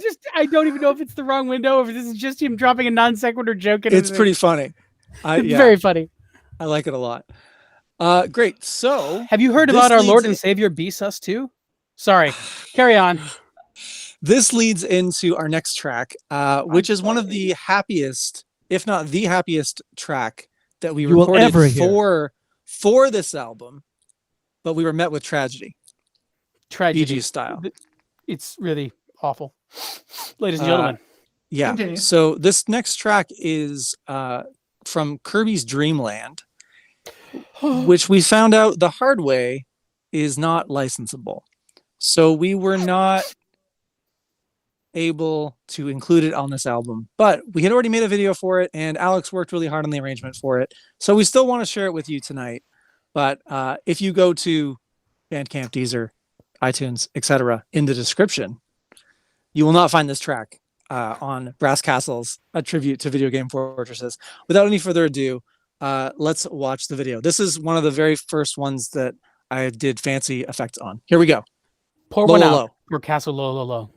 don't even know if it's the wrong window, or if this is just him dropping a non sequitur joke. It's pretty funny. It's very funny. I like it a lot. Great. So, have you heard this about our Lord and leads- Savior Beast Us 2? Sorry, carry on. This leads into our next track, which is one of the happiest, if not the happiest track that we You will recorded ever hear. for this album, but we were met with tragedy, Tragedy BG style. It's really awful, ladies and gentlemen. Yeah. Continue. So this next track is from Kirby's Dream Land, which we found out the hard way is not licensable. So we were not able to include it on this album, but we had already made a video for it, and Alex worked really hard on the arrangement for it. So we still want to share it with you tonight. But if you go to Bandcamp, Deezer, iTunes, etc., in the description, you will not find this track on Brass Castles, a tribute to Video Game Fortresses. Without any further ado, let's watch the video. This is one of the very first ones that I did fancy effects on. Here we go. Pour one Lololo. out for Castle Lololo.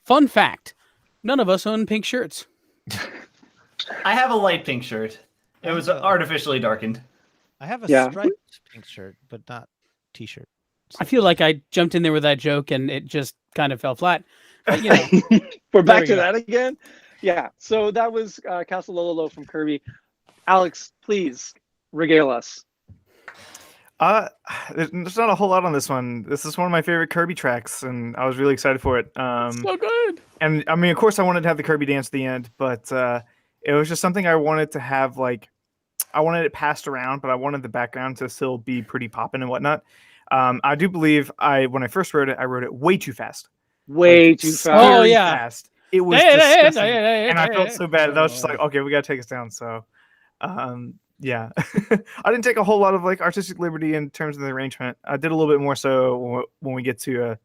Fun fact: none of us own pink shirts. I have a light pink shirt. It was artificially darkened. I have a Yeah. striped pink shirt, but not t-shirt. I feel like I jumped in there with that joke and it just kind of fell flat. But, you know, We're There back we to go. that again. Yeah. So that was Castle Lololo from Kirby. Alex, please regale us. There's not a whole lot on this one. This is one of my favorite Kirby tracks, and I was really excited for it. so good. And I mean, of course, I wanted to have the Kirby dance at the end, but it was just something I wanted to have. Like, I wanted it passed around, but I wanted the background to still be pretty poppin' and whatnot. I do believe when I first wrote it way too fast. Way Like, too fast. Oh, scary yeah. fast. It was disgusting, and I felt so bad. And I was just like, okay, we gotta take us down. So, yeah, I didn't take a whole lot of like artistic liberty in terms of the arrangement. I did a little bit more so when we get to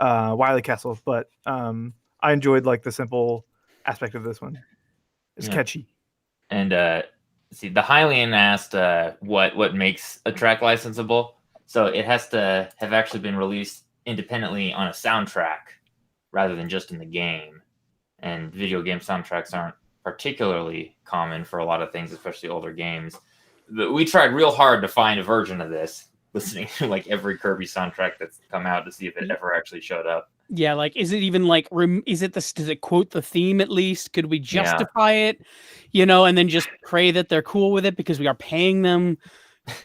Wily Castle, but I enjoyed like the simple aspect of this one. It's catchy. And see, the Hylian asked what makes a track licensable. So it has to have actually been released independently on a soundtrack rather than just in the game. And video game soundtracks aren't particularly common for a lot of things, especially older games. But we tried real hard to find a version of this, listening to like every Kirby soundtrack that's come out to see if it ever actually showed up. Yeah, like, is it even like, is it does it quote the theme at least? Could we justify it, you know, and then just pray that they're cool with it because we are paying them?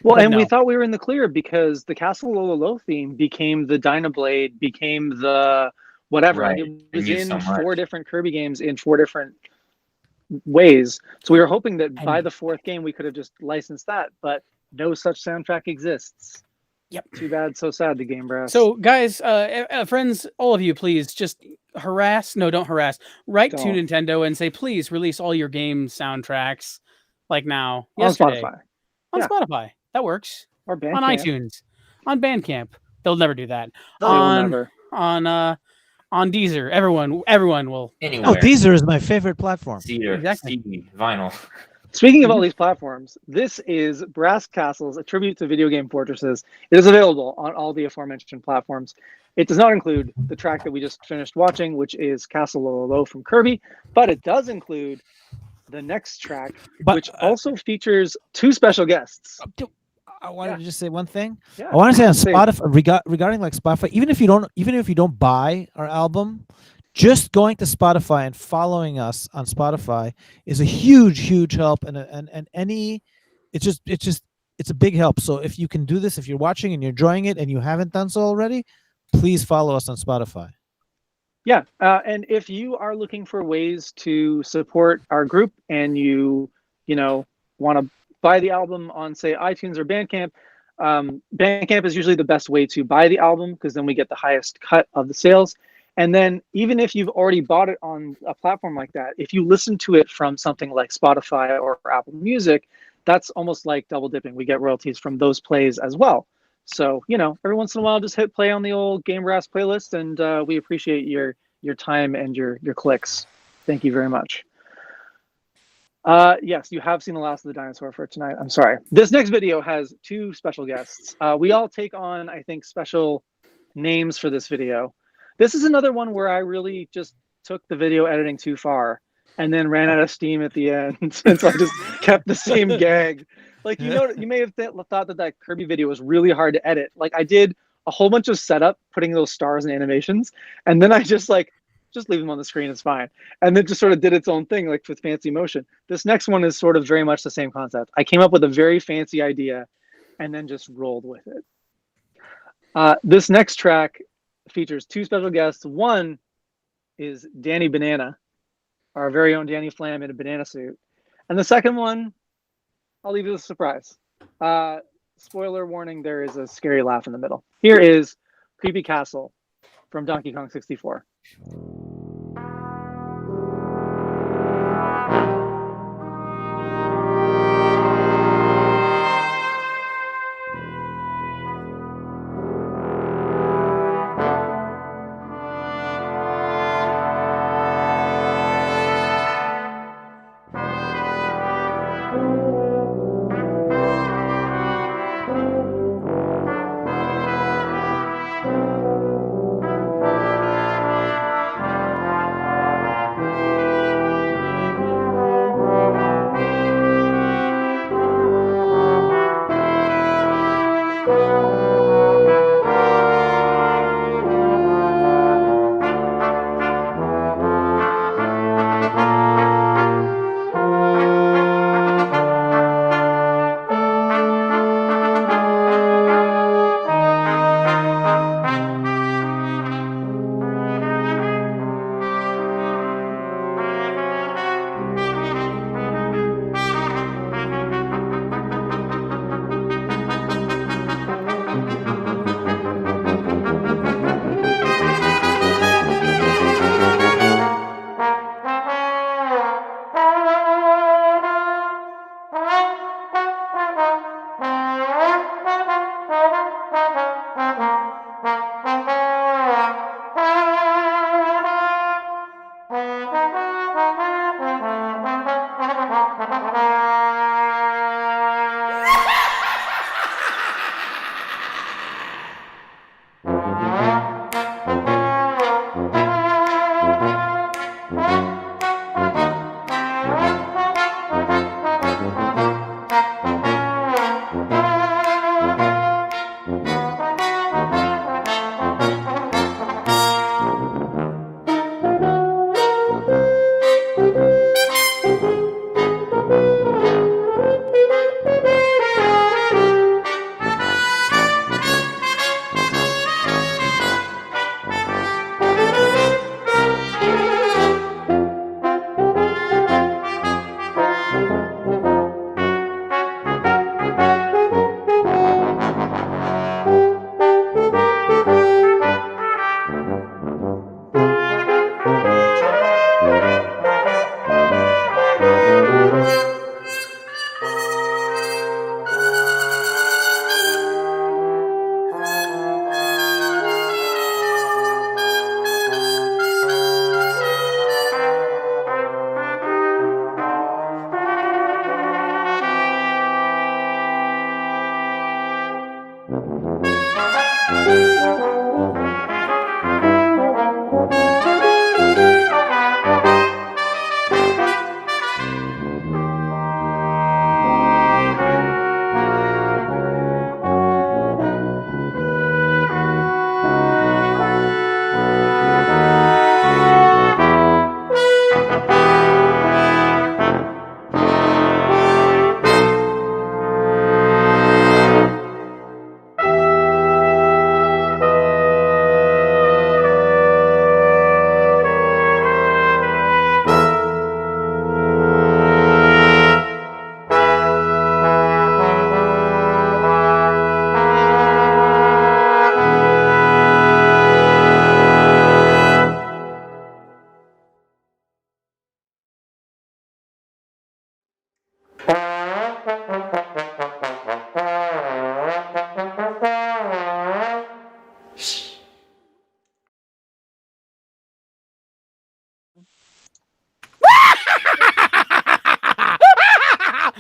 Well, But and we no. thought we were in the clear because the Castle Lololo theme became the Dynablade, became the whatever. Right. Like, it They was used in so much. 4 different Kirby games in 4 different ways. So we were hoping that by And- the 4th game we could have just licensed that, but no such soundtrack exists. Yep. Too bad, so sad, the Game Brass. So, guys, friends, all of you, please just don't harass. Write to Don't. Nintendo and say, please release all your game soundtracks like now, on yesterday, Spotify on Yeah. Spotify. That works. or Bandcamp. On iTunes, on Bandcamp. They'll never do that. They will on never. on Deezer. Everyone will. Anywhere. Oh, Deezer is my favorite platform. Cedar, Exactly. CD, vinyl. Speaking of all these platforms, this is Brass Castles, a tribute to video game fortresses. It is available on all the aforementioned platforms. It does not include the track that we just finished watching, which is Castle Lololo from Kirby, but it does include the next track, But, which also features 2 special guests. I wanted to just say one thing. Yeah. I want to say on Say- Spotify regarding like Spotify, even if you don't buy our album, just going to Spotify and following us on Spotify is a huge help, and any it's a big help. So if you can do this, if you're watching and you're enjoying it and you haven't done so already, please follow us on Spotify. Yeah, and if you are looking for ways to support our group and you want to buy the album on, say, iTunes or Bandcamp, Bandcamp is usually the best way to buy the album because then we get the highest cut of the sales. And then even if you've already bought it on a platform like that, if you listen to it from something like Spotify or Apple Music, that's almost like double dipping. We get royalties from those plays as well. So, every once in a while, just hit play on the old Game Brass playlist, and we appreciate your time and your clicks. Thank you very much. Yes, you have seen the last of the dinosaur for tonight. I'm sorry. This next video has 2 special guests. We all take on, I think, special names for this video. This is another one where I really just took the video editing too far and then ran out of steam at the end. And so I just kept the same gag. Like, you know, you may have thought that Kirby video was really hard to edit. Like, I did a whole bunch of setup, putting those stars and animations, and then I just leave them on the screen, it's fine. And then just sort of did its own thing, like with fancy motion. This next one is sort of very much the same concept. I came up with a very fancy idea and then just rolled with it. This next track features two special guests. One is Danny Banana, our very own Danny Flam in a banana suit. And the second one, I'll leave it as a surprise. Spoiler warning, there is a scary laugh in the middle. Here is Creepy Castle from Donkey Kong 64.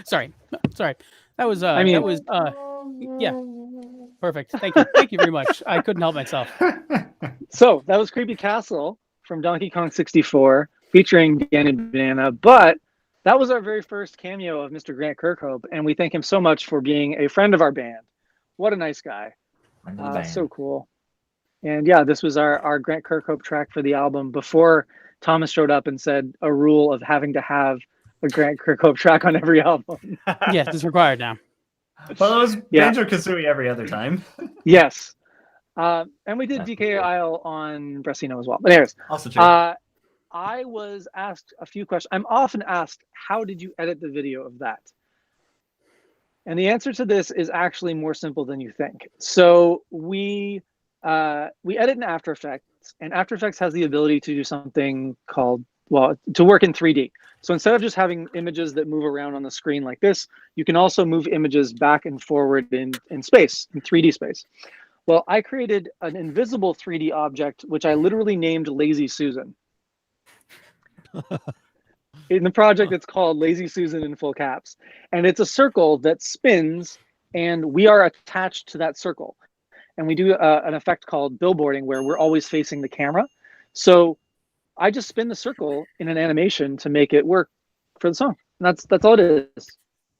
Sorry. That was yeah. Perfect. Thank you very much. I couldn't help myself. So that was Creepy Castle from Donkey Kong 64 featuring Danny Banana, but that was our very first cameo of Mr. Grant Kirkhope, and we thank him so much for being a friend of our band. What a nice guy. Friend of the band. So cool. And yeah, this was our Grant Kirkhope track for the album before Thomas showed up and said a rule of having to have a Grant Kirkhope track on every album. Yes, it's required now. Well, it was Yeah. Banjo-Kazooie every other time. Yes. And we did DK Isle on Brasino as well. But anyways, Also true. I was asked a few questions. I'm often asked, how did you edit the video of that? And the answer to this is actually more simple than you think. So we edit in After Effects, and After Effects has the ability to do something called, well, to work in 3D. So instead of just having images that move around on the screen like this, you can also move images back and forward in space, in 3D space. Well, I created an invisible 3D object, which I literally named Lazy Susan. In the project, it's called Lazy Susan in full caps. And it's a circle that spins, and we are attached to that circle. And we do an effect called billboarding, where we're always facing the camera. So I just spin the circle in an animation to make it work for the song. And that's all it is.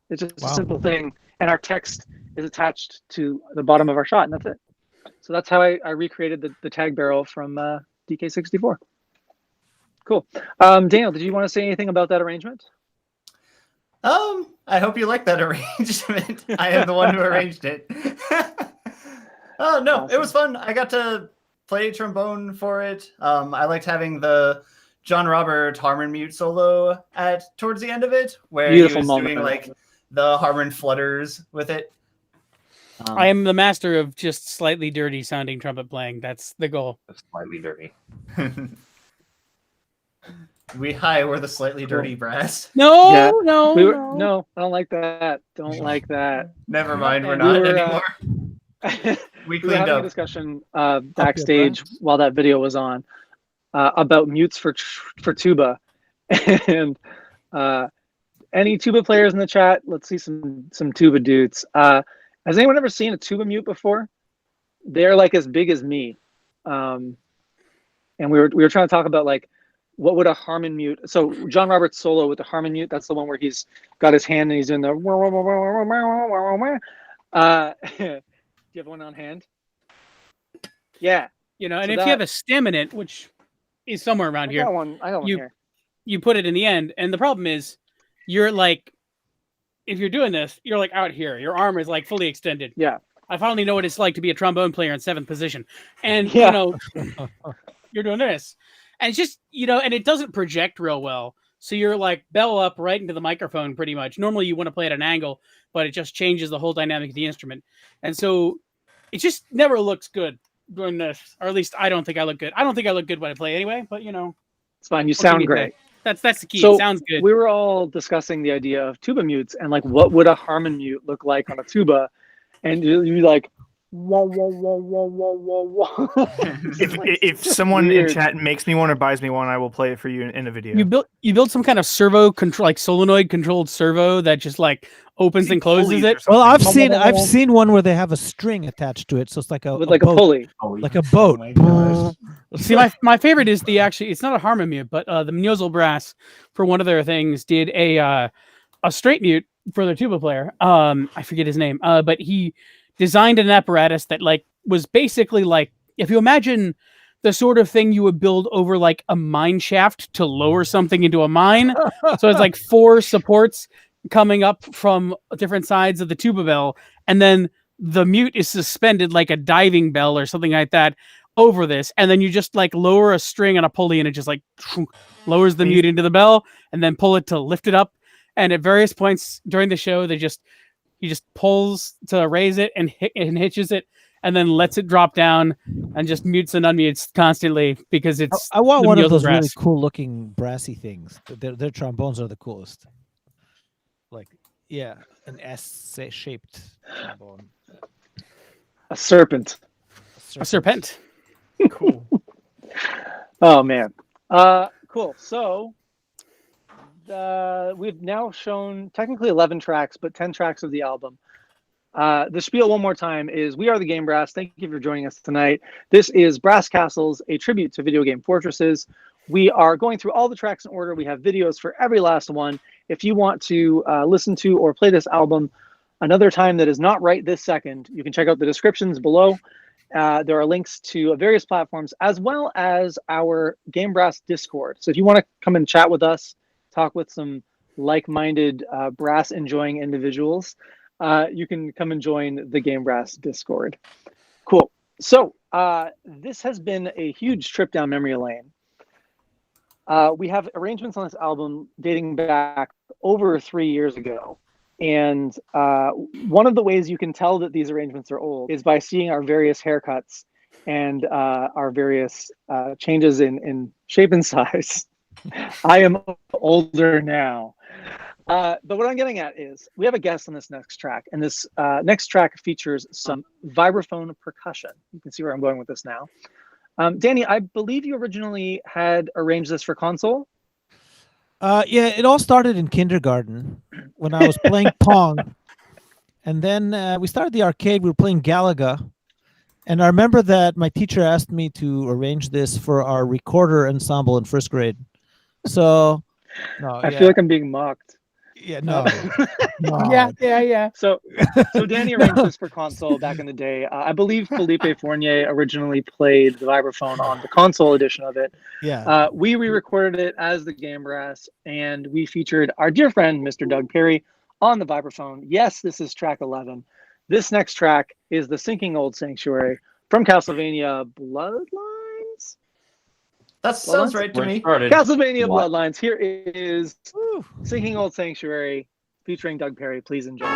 It's just a simple thing. And our text is attached to the bottom of our shot, and that's it. So that's how I recreated the tag barrel from DK64. Cool. Daniel, did you want to say anything about that arrangement? I hope you like that arrangement. I am the one who arranged it. Oh no, Awesome. It was fun. I got to play trombone for it. I liked having the John Robert harmon mute solo towards the end of it, where Beautiful he was moment. doing like the harmon flutters with it. I am the master of just slightly dirty sounding trumpet playing. That's the goal. That's slightly dirty. We're the slightly dirty brass. No, Yeah. no, no. No, I don't like that. Don't like that. Never mind, we're We not were, anymore. We we were cleaned having a up. discussion backstage while that video was on about mutes for tuba, and any tuba players in the chat, let's see some tuba dudes. Has anyone ever seen a tuba mute before? They're like as big as me, and we were trying to talk about like what would a harmon mute. So John Robert's solo with the harmon mute, that's the one where he's got his hand and he's doing the. Do you have one on hand? Yeah. You know, and So if you have a stem in it, which is somewhere around I here, got one here. you put it in the end. And the problem is, you're like, if you're doing this, you're like out here. Your arm is like fully extended. Yeah. I finally know what it's like to be a trombone player in 7th position. And, Yeah. you know, you're doing this. And it's just, you know, and it doesn't project real well. So you're like bell up right into the microphone pretty much. Normally you want to play at an angle, but it just changes the whole dynamic of the instrument. And so it just never looks good doing this. Or at least I don't think I look good. I don't think I look good when I play anyway, but you know. It's fine. You what can sound you great. say? That's the key. So it sounds good. we were all discussing the idea of tuba mutes and like what would a harmon mute look like on a tuba, and you're like, whoa, whoa, whoa, whoa, whoa, whoa, whoa. If someone weird. in chat makes me one or buys me one, I will play it for you in a video. You built some kind of servo control, like solenoid controlled servo that just like opens and closes it. Well, I've seen one where they have a string attached to it, so it's like with like a boat, pulley. like a boat. my gosh. See, my favorite is it's not a harmon mute, but the Mnyozel Brass for one of their things did a straight mute for their tuba player. I forget his name, but he designed an apparatus that like was basically like, if you imagine the sort of thing you would build over like a mine shaft to lower something into a mine. So it's like 4 supports coming up from different sides of the tuba bell, and then the mute is suspended like a diving bell or something like that over this, and then you just like lower a string on a pulley and it just like lowers the mute into the bell, and then pull it to lift it up. And at various points during the show, he just pulls to raise it and hitches it, and then lets it drop down and just mutes and unmutes constantly because it's. I want the one of Mnyozel those Brass. really cool looking brassy things. Their trombones are the coolest. Like, yeah, an S-shaped trombone. A serpent. A serpent. Cool. Oh man. Cool. So we've now shown technically 11 tracks, but 10 tracks of the album. The spiel one more time is we are the Game Brass. Thank you for joining us tonight. This is Brass Castles, a tribute to video game fortresses. We are going through all the tracks in order. We have videos for every last one. If you want to listen to or play this album another time that is not right this second, you can check out the descriptions below. There are links to various platforms as well as our Game Brass Discord. So if you want to come and chat with us, talk with some like-minded brass enjoying individuals, you can come and join the Game Brass Discord. Cool. So this has been a huge trip down memory lane. We have arrangements on this album dating back over 3 years ago. And one of the ways you can tell that these arrangements are old is by seeing our various haircuts and our various changes in shape and size. I am older now. But what I'm getting at is we have a guest on this next track, and this next track features some vibraphone percussion. You can see where I'm going with this now. Danny, I believe you originally had arranged this for ConSoul. Yeah, it all started in kindergarten when I was playing Pong. And then we started the arcade. We were playing Galaga. And I remember that my teacher asked me to arrange this for our recorder ensemble in first grade. So, no, I feel like I'm being mocked. Yeah, no. No. Yeah. So Danny arranged this for ConSoul back in the day. I believe Felipe Fournier originally played the vibraphone on the ConSoul edition of it. Yeah. We re-recorded it as the Game Brass, and we featured our dear friend, Mr. Doug Perry, on the vibraphone. Yes, this is track 11. This next track is The Sinking Old Sanctuary from Castlevania Bloodlines? That sounds right to me. Castlevania Bloodlines. Here is Sinking Old Sanctuary featuring Doug Perry. Please enjoy.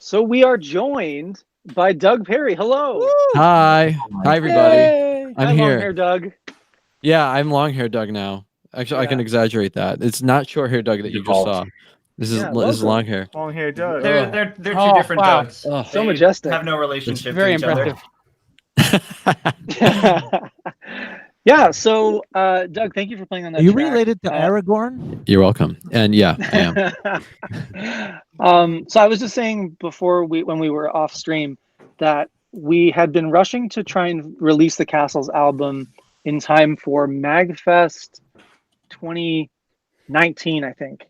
So we are joined by Doug Perry. Hello. Hi. Hi, everybody. Yay. I'm Hi, here. long hair Doug. Yeah, I'm long hair Doug now. Actually, I can exaggerate that. It's not short hair Doug that you just saw. This is long hair. Long hair Doug. They're two different wow. Dougs. Oh. So They majestic. have no relationship Very to each other. impressive. Yeah, so Doug, thank you for playing on that Are you track. related to Aragorn? You're welcome. And yeah, I am. So I was just saying before when we were off stream that we had been rushing to try and release the Castles album in time for MagFest 2019, I think.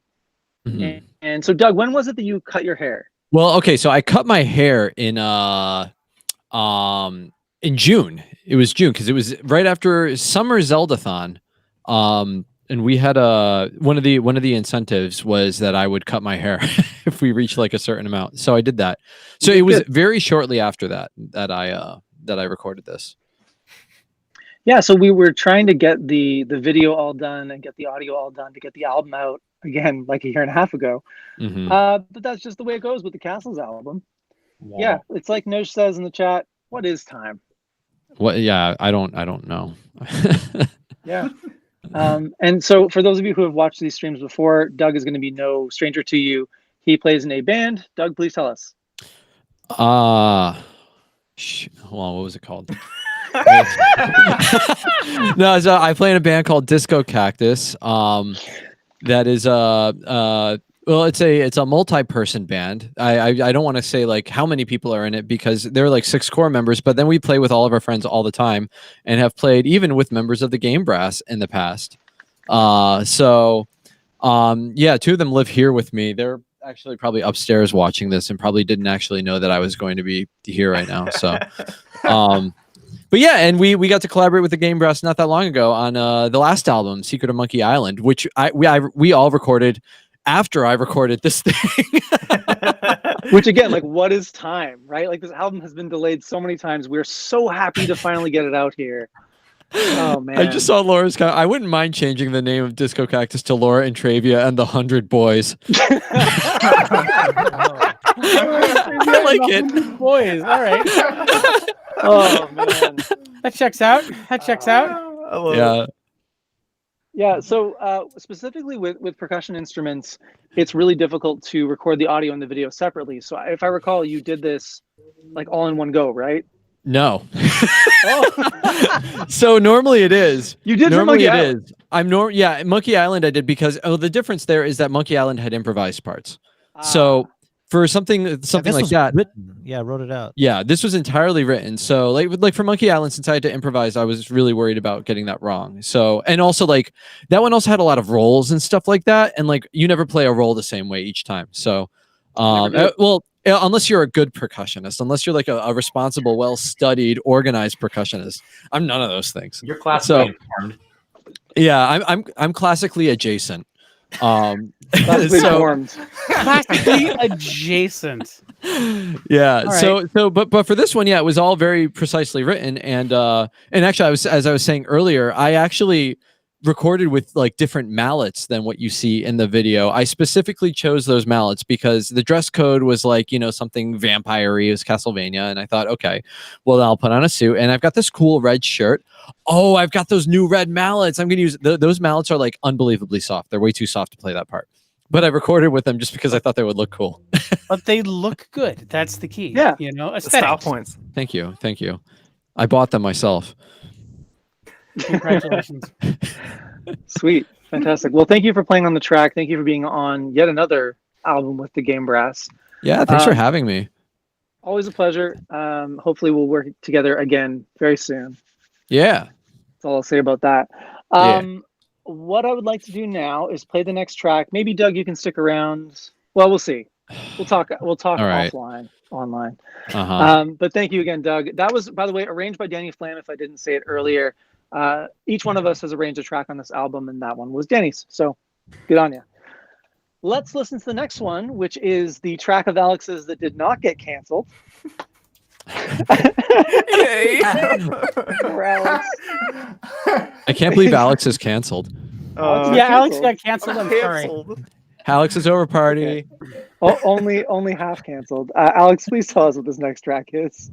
Mhm. And so Doug, when was it that you cut your hair? Well, okay, so I cut my hair in June. It was June because it was right after Summer Zeldathon. And we had one of the incentives was that I would cut my hair if we reached like a certain amount. So I did that. So it was very shortly after that I recorded this. Yeah, so we were trying to get the video all done and get the audio all done to get the album out again like a year and a half ago. Mhm. But that's just the way it goes with the Castles album. Wow. Yeah, it's like Nosh says in the chat, what is time? What? Yeah, I don't know. Yeah. And so for those of you who have watched these streams before, Doug is going to be no stranger to you. He plays in a band. Doug, please tell us. Hold on, what was it called? No, so I play in a band called Disco Cactus. That is well, it's a multi-person band. I don't want to say like how many people are in it because there are like 6 core members, but then we play with all of our friends all the time and have played even with members of the Game Brass in the past. Yeah, 2 of them live here with me. They're actually probably upstairs watching this and probably didn't actually know that I was going to be here right now. So but yeah, and we got to collaborate with the Game Brass not that long ago on the last album, Secret of Monkey Island, which we all recorded after I recorded this thing. Which again, like, what is time, right? Like, this album has been delayed so many times. We're so happy to finally get it out here. Oh man! I just saw Laura's. I wouldn't mind changing the name of Disco Cactus to Laura and Travia and the 100 Boys. I like it. Boys, all right. Oh man, That checks out. That checks out. I love Yeah. it. yeah. So specifically with percussion instruments, it's really difficult to record the audio and the video separately. So if I recall, you did this like all in one go, right? No. Oh. So normally it is. You did for Normally Monkey it Island. is. Yeah, Monkey Island I did because the difference there is that Monkey Island had improvised parts. So for something This like was that. written. Yeah, I wrote it out. Yeah, this was entirely written. So like for Monkey Island, since I had to improvise, I was really worried about getting that wrong. So, and also like that one also had a lot of rolls and stuff like that. And like you never play a roll the same way each time. So well, unless you're a good percussionist, unless you're like a responsible, well-studied, organized percussionist. I'm none of those things. You're classically informed. Yeah, I'm classically adjacent. Classically formed. Classically adjacent. Yeah. All So but for this one, yeah, it was all very precisely written, and actually, as I was saying earlier, I actually recorded with like different mallets than what you see in the video. I specifically chose those mallets because the dress code was like, something vampire-y, it was Castlevania, and I thought, okay, well, then I'll put on a suit, and I've got this cool red shirt. Oh, I've got those new red mallets. I'm gonna use those mallets are like unbelievably soft. They're way too soft to play that part. But I recorded with them just because I thought they would look cool. But they look good. That's the key. Yeah. The style Aesthetics. points. Thank you. I bought them myself. Congratulations. Sweet, fantastic. Well, thank you for playing on the track. Thank you for being on yet another album with the Game Brass. Yeah, thanks for having me. Always a pleasure. Hopefully, we'll work together again very soon. Yeah. That's all I'll say about that. What I would like to do now is play the next track. Maybe Doug, you can stick around. Well, we'll see. We'll talk All right. online. Uh-huh. But thank you again, Doug. That was, by the way, arranged by Danny Flam. If I didn't say it earlier, each one of us has arranged a track on this album, and that one was Danny's. So, good on you. Let's listen to the next one, which is the track of Alex's that did not get canceled. Yay! Poor Alex. I can't believe Alex is canceled. Yeah, Alex got canceled. I'm sorry. Canceled. Alex is over party. Only half canceled. Alex, please tell us what this next track is.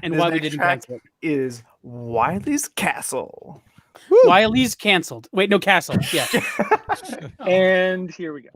And This why we next didn't track cancel it. is Wily's Castle. Wily's canceled. Wait, no, Castle. Yeah. And here we go.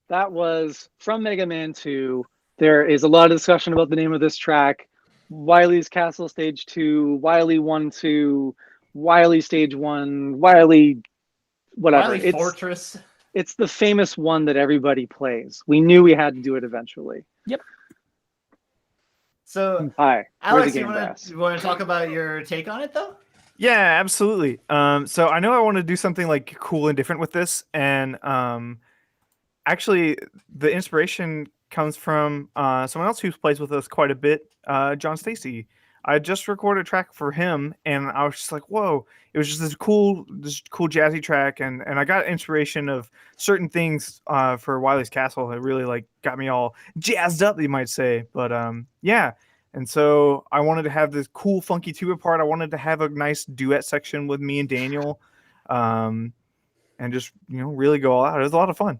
That was from Mega Man 2. There is a lot of discussion about the name of this track. Wily's Castle Stage 2, Wily 1-2, Wily Stage 1, Wily whatever. Wily Fortress. It's the famous one that everybody plays. We knew we had to do it eventually. Yep. So, Hi, Alex, you want to talk about your take on it, though? Yeah, absolutely. So I know I want to do something like cool and different with this, and actually, the inspiration comes from someone else who plays with us quite a bit, John Stacy. I just recorded a track for him, and I was just like, "Whoa!" It was just this cool jazzy track, and I got inspiration of certain things for Wily's Castle. It really like got me all jazzed up, you might say. But yeah, and so I wanted to have this cool, funky tuba part. I wanted to have a nice duet section with me and Daniel, and just really go all out. It was a lot of fun.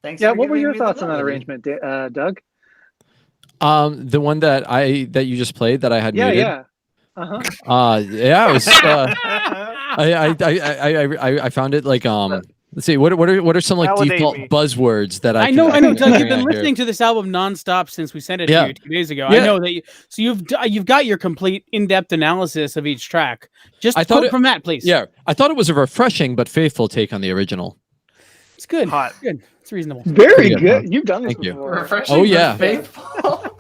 Thanks. Yeah, for what were giving your me the thoughts on that melody. arrangement, Doug? The one that you just played that I had muted. Yeah. Yeah, it was. I found it like Let's see. What are some like Validate default me. buzzwords that I can- know, can Doug. bring You've been out here? listening to this album nonstop since we sent it Yeah. to you 2 days ago. Yeah. I know that. So you've got your complete in-depth analysis of each track. Just I thought quote from that, please. Yeah, I thought it was a refreshing but faithful take on the original. It's good. Hot. Good. It's reasonable. Very Pretty good, good. huh? You've done this Thank you. before. Refreshing. Oh, but yeah. faithful.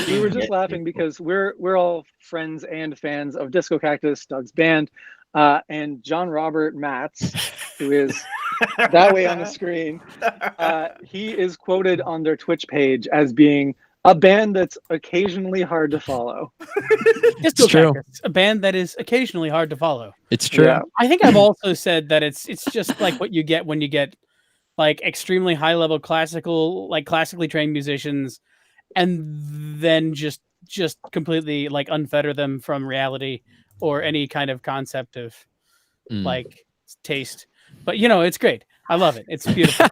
We were just laughing because we're all friends and fans of Disco Cactus, Doug's band, and John Robert Matz, who is that way on the screen. He is quoted on their Twitch page as being a band that's occasionally hard to follow. Disco true. Cactus, a band that is occasionally hard to follow. It's true. Yeah. I think I've also said that it's just like what you get when you get like extremely high level classically trained musicians, and then just completely like unfetter them from reality or any kind of concept of like taste. But it's great. I love it. It's beautiful.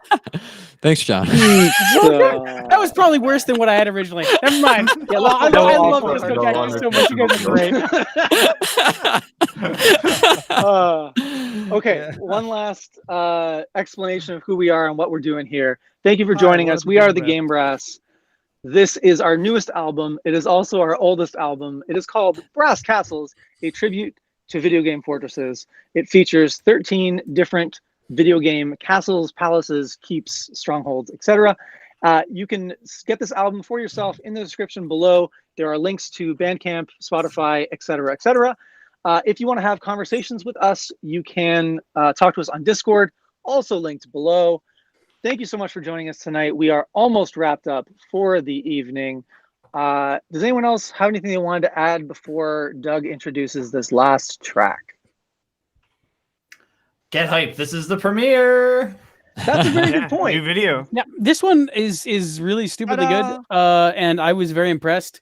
Thanks, John. That was probably worse than what I had originally. Never mind. Yeah, I love no, Disco no, Cactus so much. You guys are great. Okay, one last explanation of who we are and what we're doing here. Thank you for joining us. We are the Game Brass. This is our newest album. It is also our oldest album. It is called Brass Castles, a tribute to video game fortresses. It features 13 different video game castles, palaces, keeps, strongholds, etc. You can get this album for yourself in the description below. There are links to Bandcamp, Spotify, etc., etc. If you want to have conversations with us, you can talk to us on Discord, also linked below. Thank you so much for joining us tonight. We are almost wrapped up for the evening. Does anyone else have anything they wanted to add before Doug introduces this last track? Get hyped. This is the premiere. That's a very good point. New video. Yeah, this one is really stupidly good, and I was very impressed.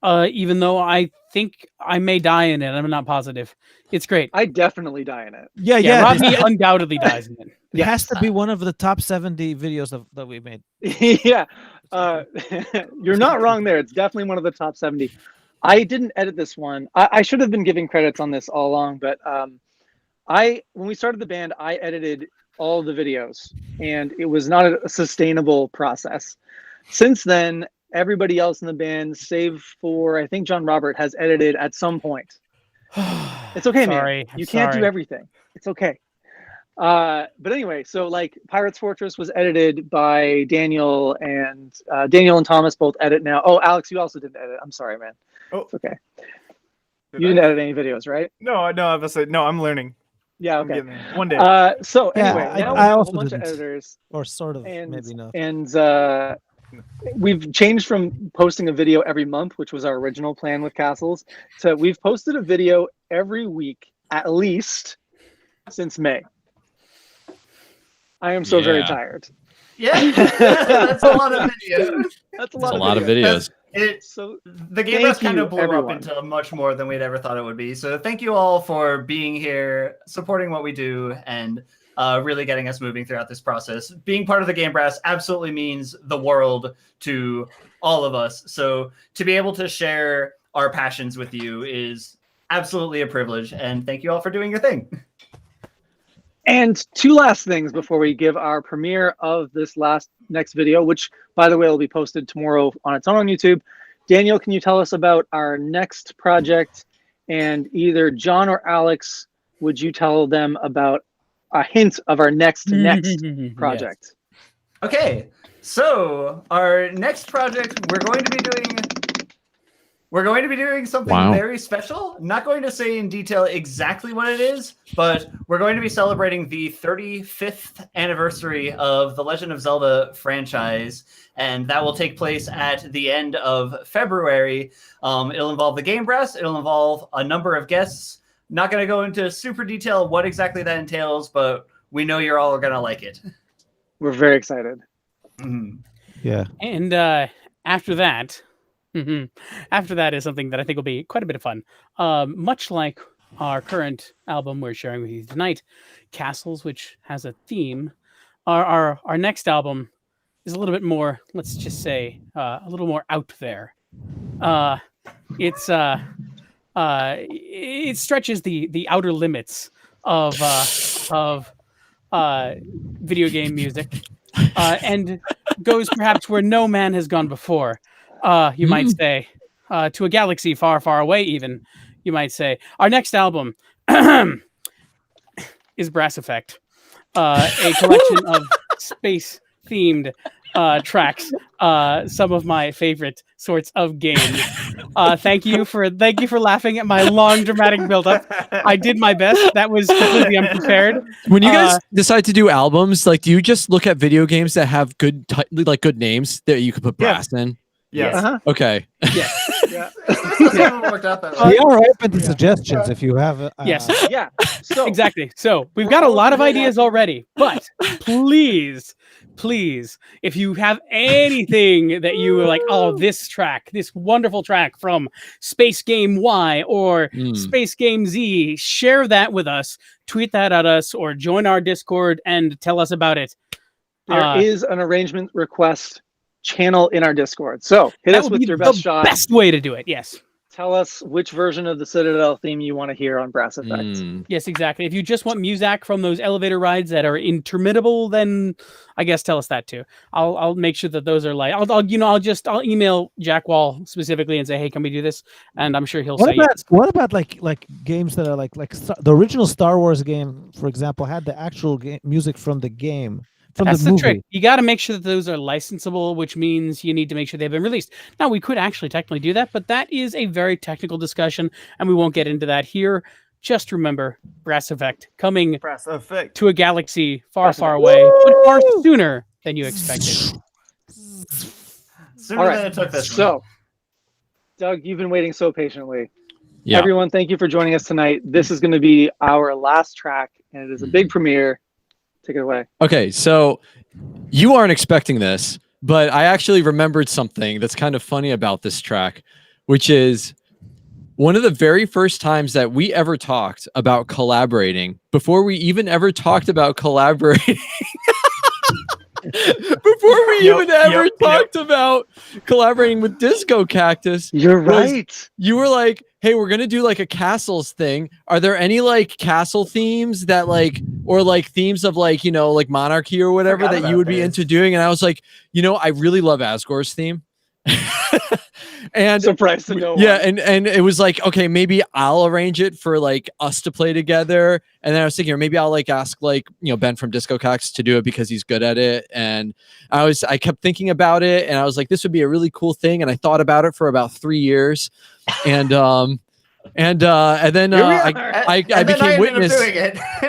Even though I think I may die in it, I'm not positive. It's great. I definitely die in it. Yeah, Robby undoubtedly dies in it. It has to be one of the top 70 videos that we made. Yeah, you're not wrong there. It's definitely one of the top 70. I didn't edit this one. I should have been giving credits on this all along, but when we started the band, I edited all the videos, and it was not a sustainable process. Since then, everybody else in the band, save for I think John Robert, has edited at some point. It's okay, man. You can't do everything. It's okay. But anyway, so like Pirates Fortress was edited by Daniel, and Daniel and Thomas both edit now. Oh, Alex, you also didn't edit. I'm sorry, man. Oh, it's okay. You didn't edit any videos, right? No, I was gonna say no. I'm learning. Yeah, I'm okay. getting there. One day. So Yeah, anyway, now we I have a also whole bunch of didn't. editors, Or sort of, and maybe not. we've changed from posting a video every month, which was our original plan with Castles, to we've posted a video every week at least since May. I am so very tired. Yeah, that's a lot of videos. That's a It's a lot lot of of videos. videos. So The Game Brass thank kind you, of blew everyone. up into much more than we'd ever thought it would be. So thank you all for being here, supporting what we do, and really getting us moving throughout this process. Being part of the Game Brass absolutely means the world to all of us. So to be able to share our passions with you is absolutely a privilege. And thank you all for doing your thing. And two last things before we give our premiere of this next video, which, by the way, will be posted tomorrow on its own on YouTube. Daniel, can you tell us about our next project? And either John or Alex, would you tell them about a hint of our next project? Okay, so our next project, we're going to be doing something very special. I'm not going to say in detail exactly what it is, but we're going to be celebrating the 35th anniversary of the Legend of Zelda franchise, and that will take place at the end of February. It'll involve the Game Brass. It'll involve a number of guests. Not going to go into super detail what exactly that entails, but we know you're all going to like it. We're very excited. Mm-hmm. Yeah. And after that is something that I think will be quite a bit of fun. Much like our current album we're sharing with you tonight, Castles, which has a theme. Our next album is a little bit more, let's just say, a little more out there. It stretches the outer limits of video game music, and goes perhaps where no man has gone before. You might say, to a galaxy far, far away, even, you might say. Our next album is Brass Effect, a collection of space-themed tracks, some of my favorite sorts of games. Thank you for laughing at my long dramatic build-up. I did my best. That was completely unprepared. When you guys decide to do albums, like, do you just look at video games that have good names that you could put brass in? Yes. Okay. Yeah. Yeah. Worked out that We are open to suggestions if you have. Yes. Yeah. So Exactly. So we've got a lot of ideas already, but please, if you have anything that you were like, oh, this wonderful track from Space Game Y or Space Game Z, share that with us, tweet that at us, or join our Discord and tell us about it. there is an arrangement request channel in our Discord. So hit That us would with be your the best shot. best way to do it. Yes. Tell us which version of the Citadel theme you want to hear on Brass Effect. Yes, exactly. If you just want music from those elevator rides that are interminable, then I guess tell us that too. I'll make sure that those are like I'll email Jack Wall specifically and say, hey, can we do this? And I'm sure he'll say yes. What about like games that are like the original Star Wars game, for example, had the actual music from the game. That's the the movie. trick. You got to make sure that those are licensable, which means you need to make sure they've been released. Now, we could actually technically do that, but that is a very technical discussion, and we won't get into that here. Just remember, Brass Effect coming to a galaxy far, far away, but far sooner than you expected. Sooner than it took this one. So, Doug, you've been waiting so patiently. Yeah. Everyone, thank you for joining us tonight. This is going to be our last track, and it is a big premiere. Take it away. Okay, so you aren't expecting this, but I actually remembered something that's kind of funny about this track, which is one of the very first times that we ever talked about collaborating, before we even ever talked about collaborating. Before we even ever talked about collaborating with Disco Cactus. You're right. You were like, hey, we're going to do like a castles thing. Are there any like castle themes that like, or like themes of like, like monarchy or whatever that you would be into doing? And I was like, I really love Asgore's theme. And surprised to no one. Yeah, and it was like, okay, maybe I'll arrange it for like us to play together. And then I was thinking, or maybe I'll like ask like Ben from Disco Cactus to do it because he's good at it. And I kept thinking about it, and I was like, this would be a really cool thing. And I thought about it for about 3 years, and then I became witness.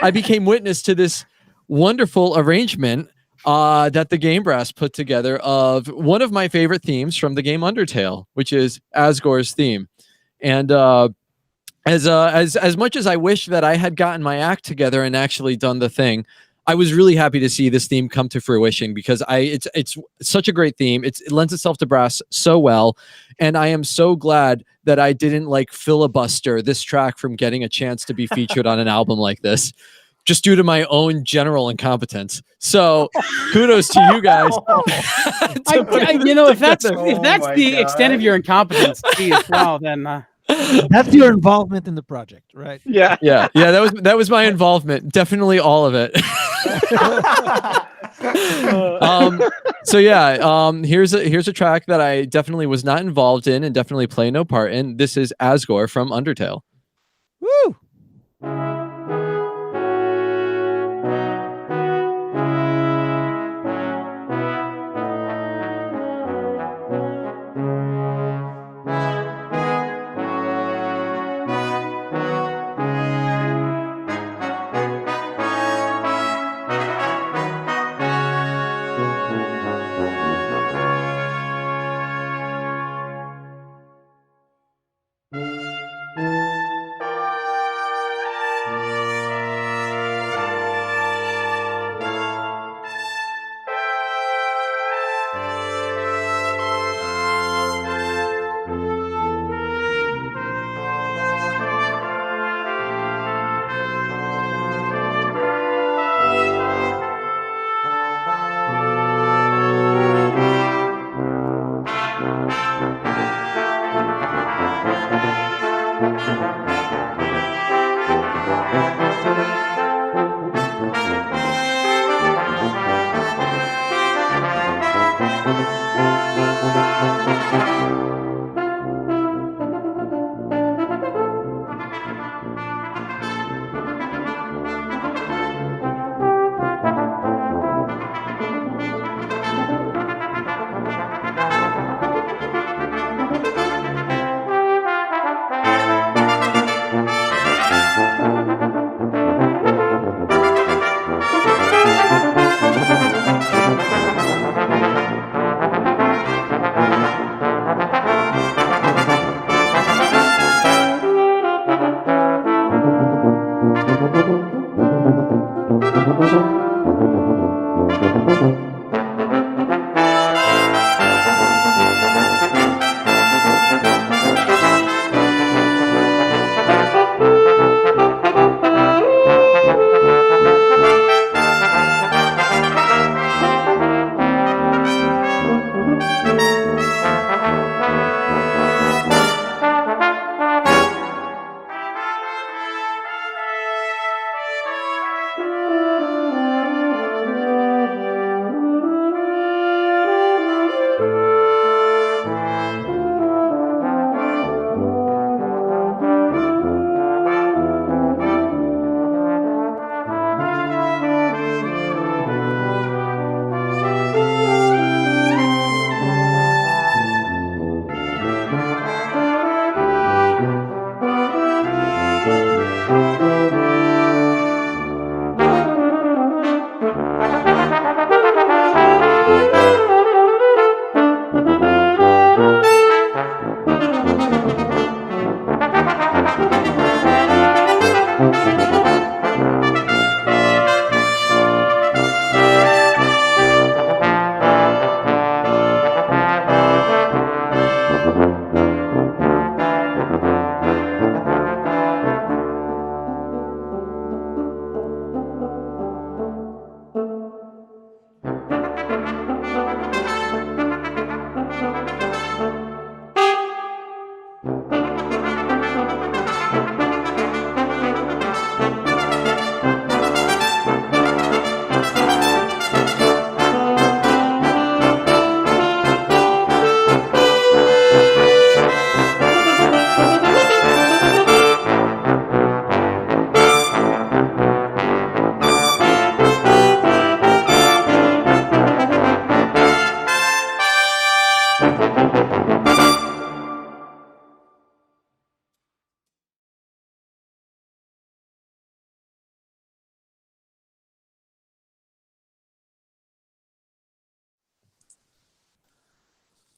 I became witness to this wonderful arrangement that the Game Brass put together of one of my favorite themes from the game Undertale, which is Asgore's theme. And as much as I wish that I had gotten my act together and actually done the thing, I was really happy to see this theme come to fruition because it's such a great theme. It lends itself to brass so well, and I am so glad that I didn't like filibuster this track from getting a chance to be featured on an album like this, just due to my own general incompetence. So kudos to you guys. If that's the extent of your incompetence, geez, wow, then That's your involvement in the project, right? Yeah. Yeah, that was my involvement. Definitely all of it. So yeah, here's a track that I definitely was not involved in and definitely play no part in. This is Asgore from Undertale. Woo!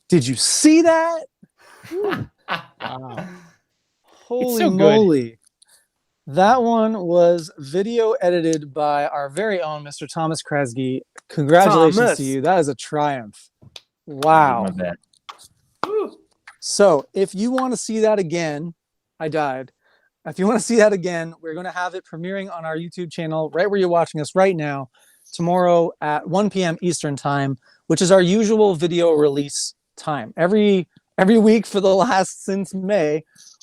Did you see that? Wow. Holy so good. moly. That one was video edited by our very own Mr. Thomas Kresge. Congratulations Thomas. to you. That is a triumph. Wow. My bad. So if you want to see that again, I died. If you want to see that again, we're going to have it premiering on our YouTube channel right where you're watching us right now, tomorrow at 1 p.m. Eastern time, which is our usual video release time. Every week for the last since May,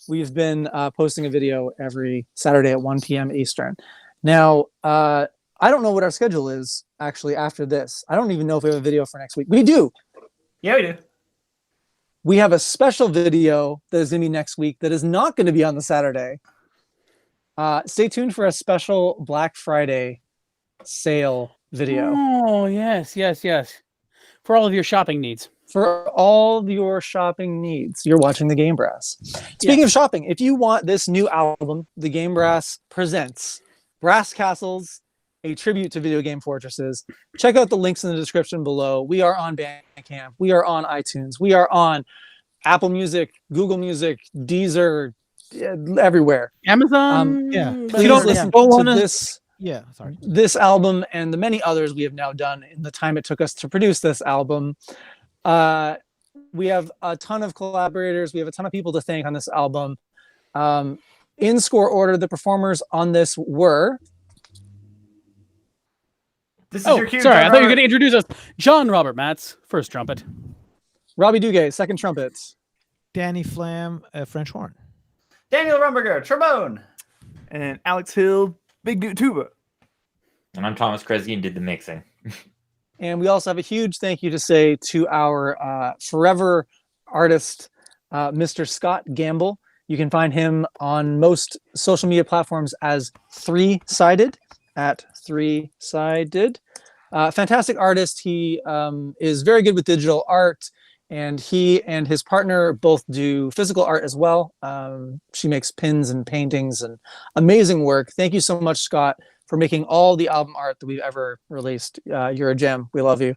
we've been posting a video every Saturday at 1 p.m. Eastern. Now, I don't know what our schedule is actually after this. I don't even know if we have a video for next week. We do. Yeah, we do. We have a special video that is going to be next week that is not going to be on the Saturday. Stay tuned for a special Black Friday sale video. Oh, yes. For all of your shopping needs. For all your shopping needs, you're watching the Game Brass. Speaking of shopping, if you want this new album, the Game Brass presents Brass Castles, a tribute to video game fortresses. Check out the links in the description below. We are on Bandcamp. We are on iTunes. We are on Apple Music, Google Music, Deezer, everywhere. Amazon. Please listen to this. Yeah, sorry. This album and the many others we have now done in the time it took us to produce this album. We have a ton of collaborators. We have a ton of people to thank on this album. In score order, the performers on this were. This is your cue. Sorry, John I thought you were Robert. going to introduce us. John Robert Matz, first trumpet. Robby Duguay, second trumpet. Danny Flam, French horn. Daniel Romberger, trombone. And Alex Hill, big dude tuba. And I'm Thomas Kresge and did the mixing. And we also have a huge thank you to say to our forever artist, Mr. Scott Gamble. You can find him on most social media platforms as 3-sided, at 3-sided. Fantastic artist. He is very good with digital art, and he and his partner both do physical art as well. She makes pins and paintings and amazing work. Thank you so much, Scott, for making all the album art that we've ever released. You're a gem. We love you.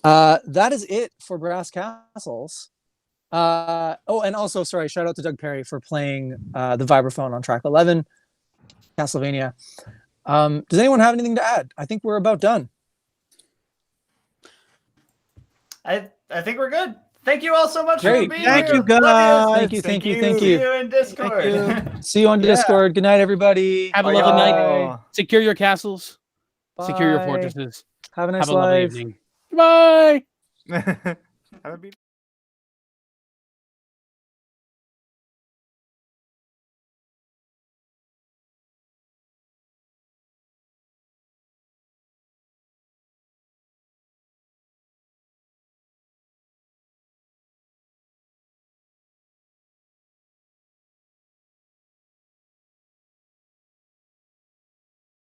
That is it for Brass Castles. And also, sorry, shout out to Doug Perry for playing the vibraphone on track 11, Castlevania. Does anyone have anything to add? I think we're about done. I think we're good. Thank you all so much Great. for being Thank here. you, guys. Love Thank you. See you in Discord. See you on Discord. Good night, everybody. Have a Bye, lovely y'all. night. Secure your castles. Secure your Bye. fortresses. Have a nice Have a lovely life. evening. Bye. Have a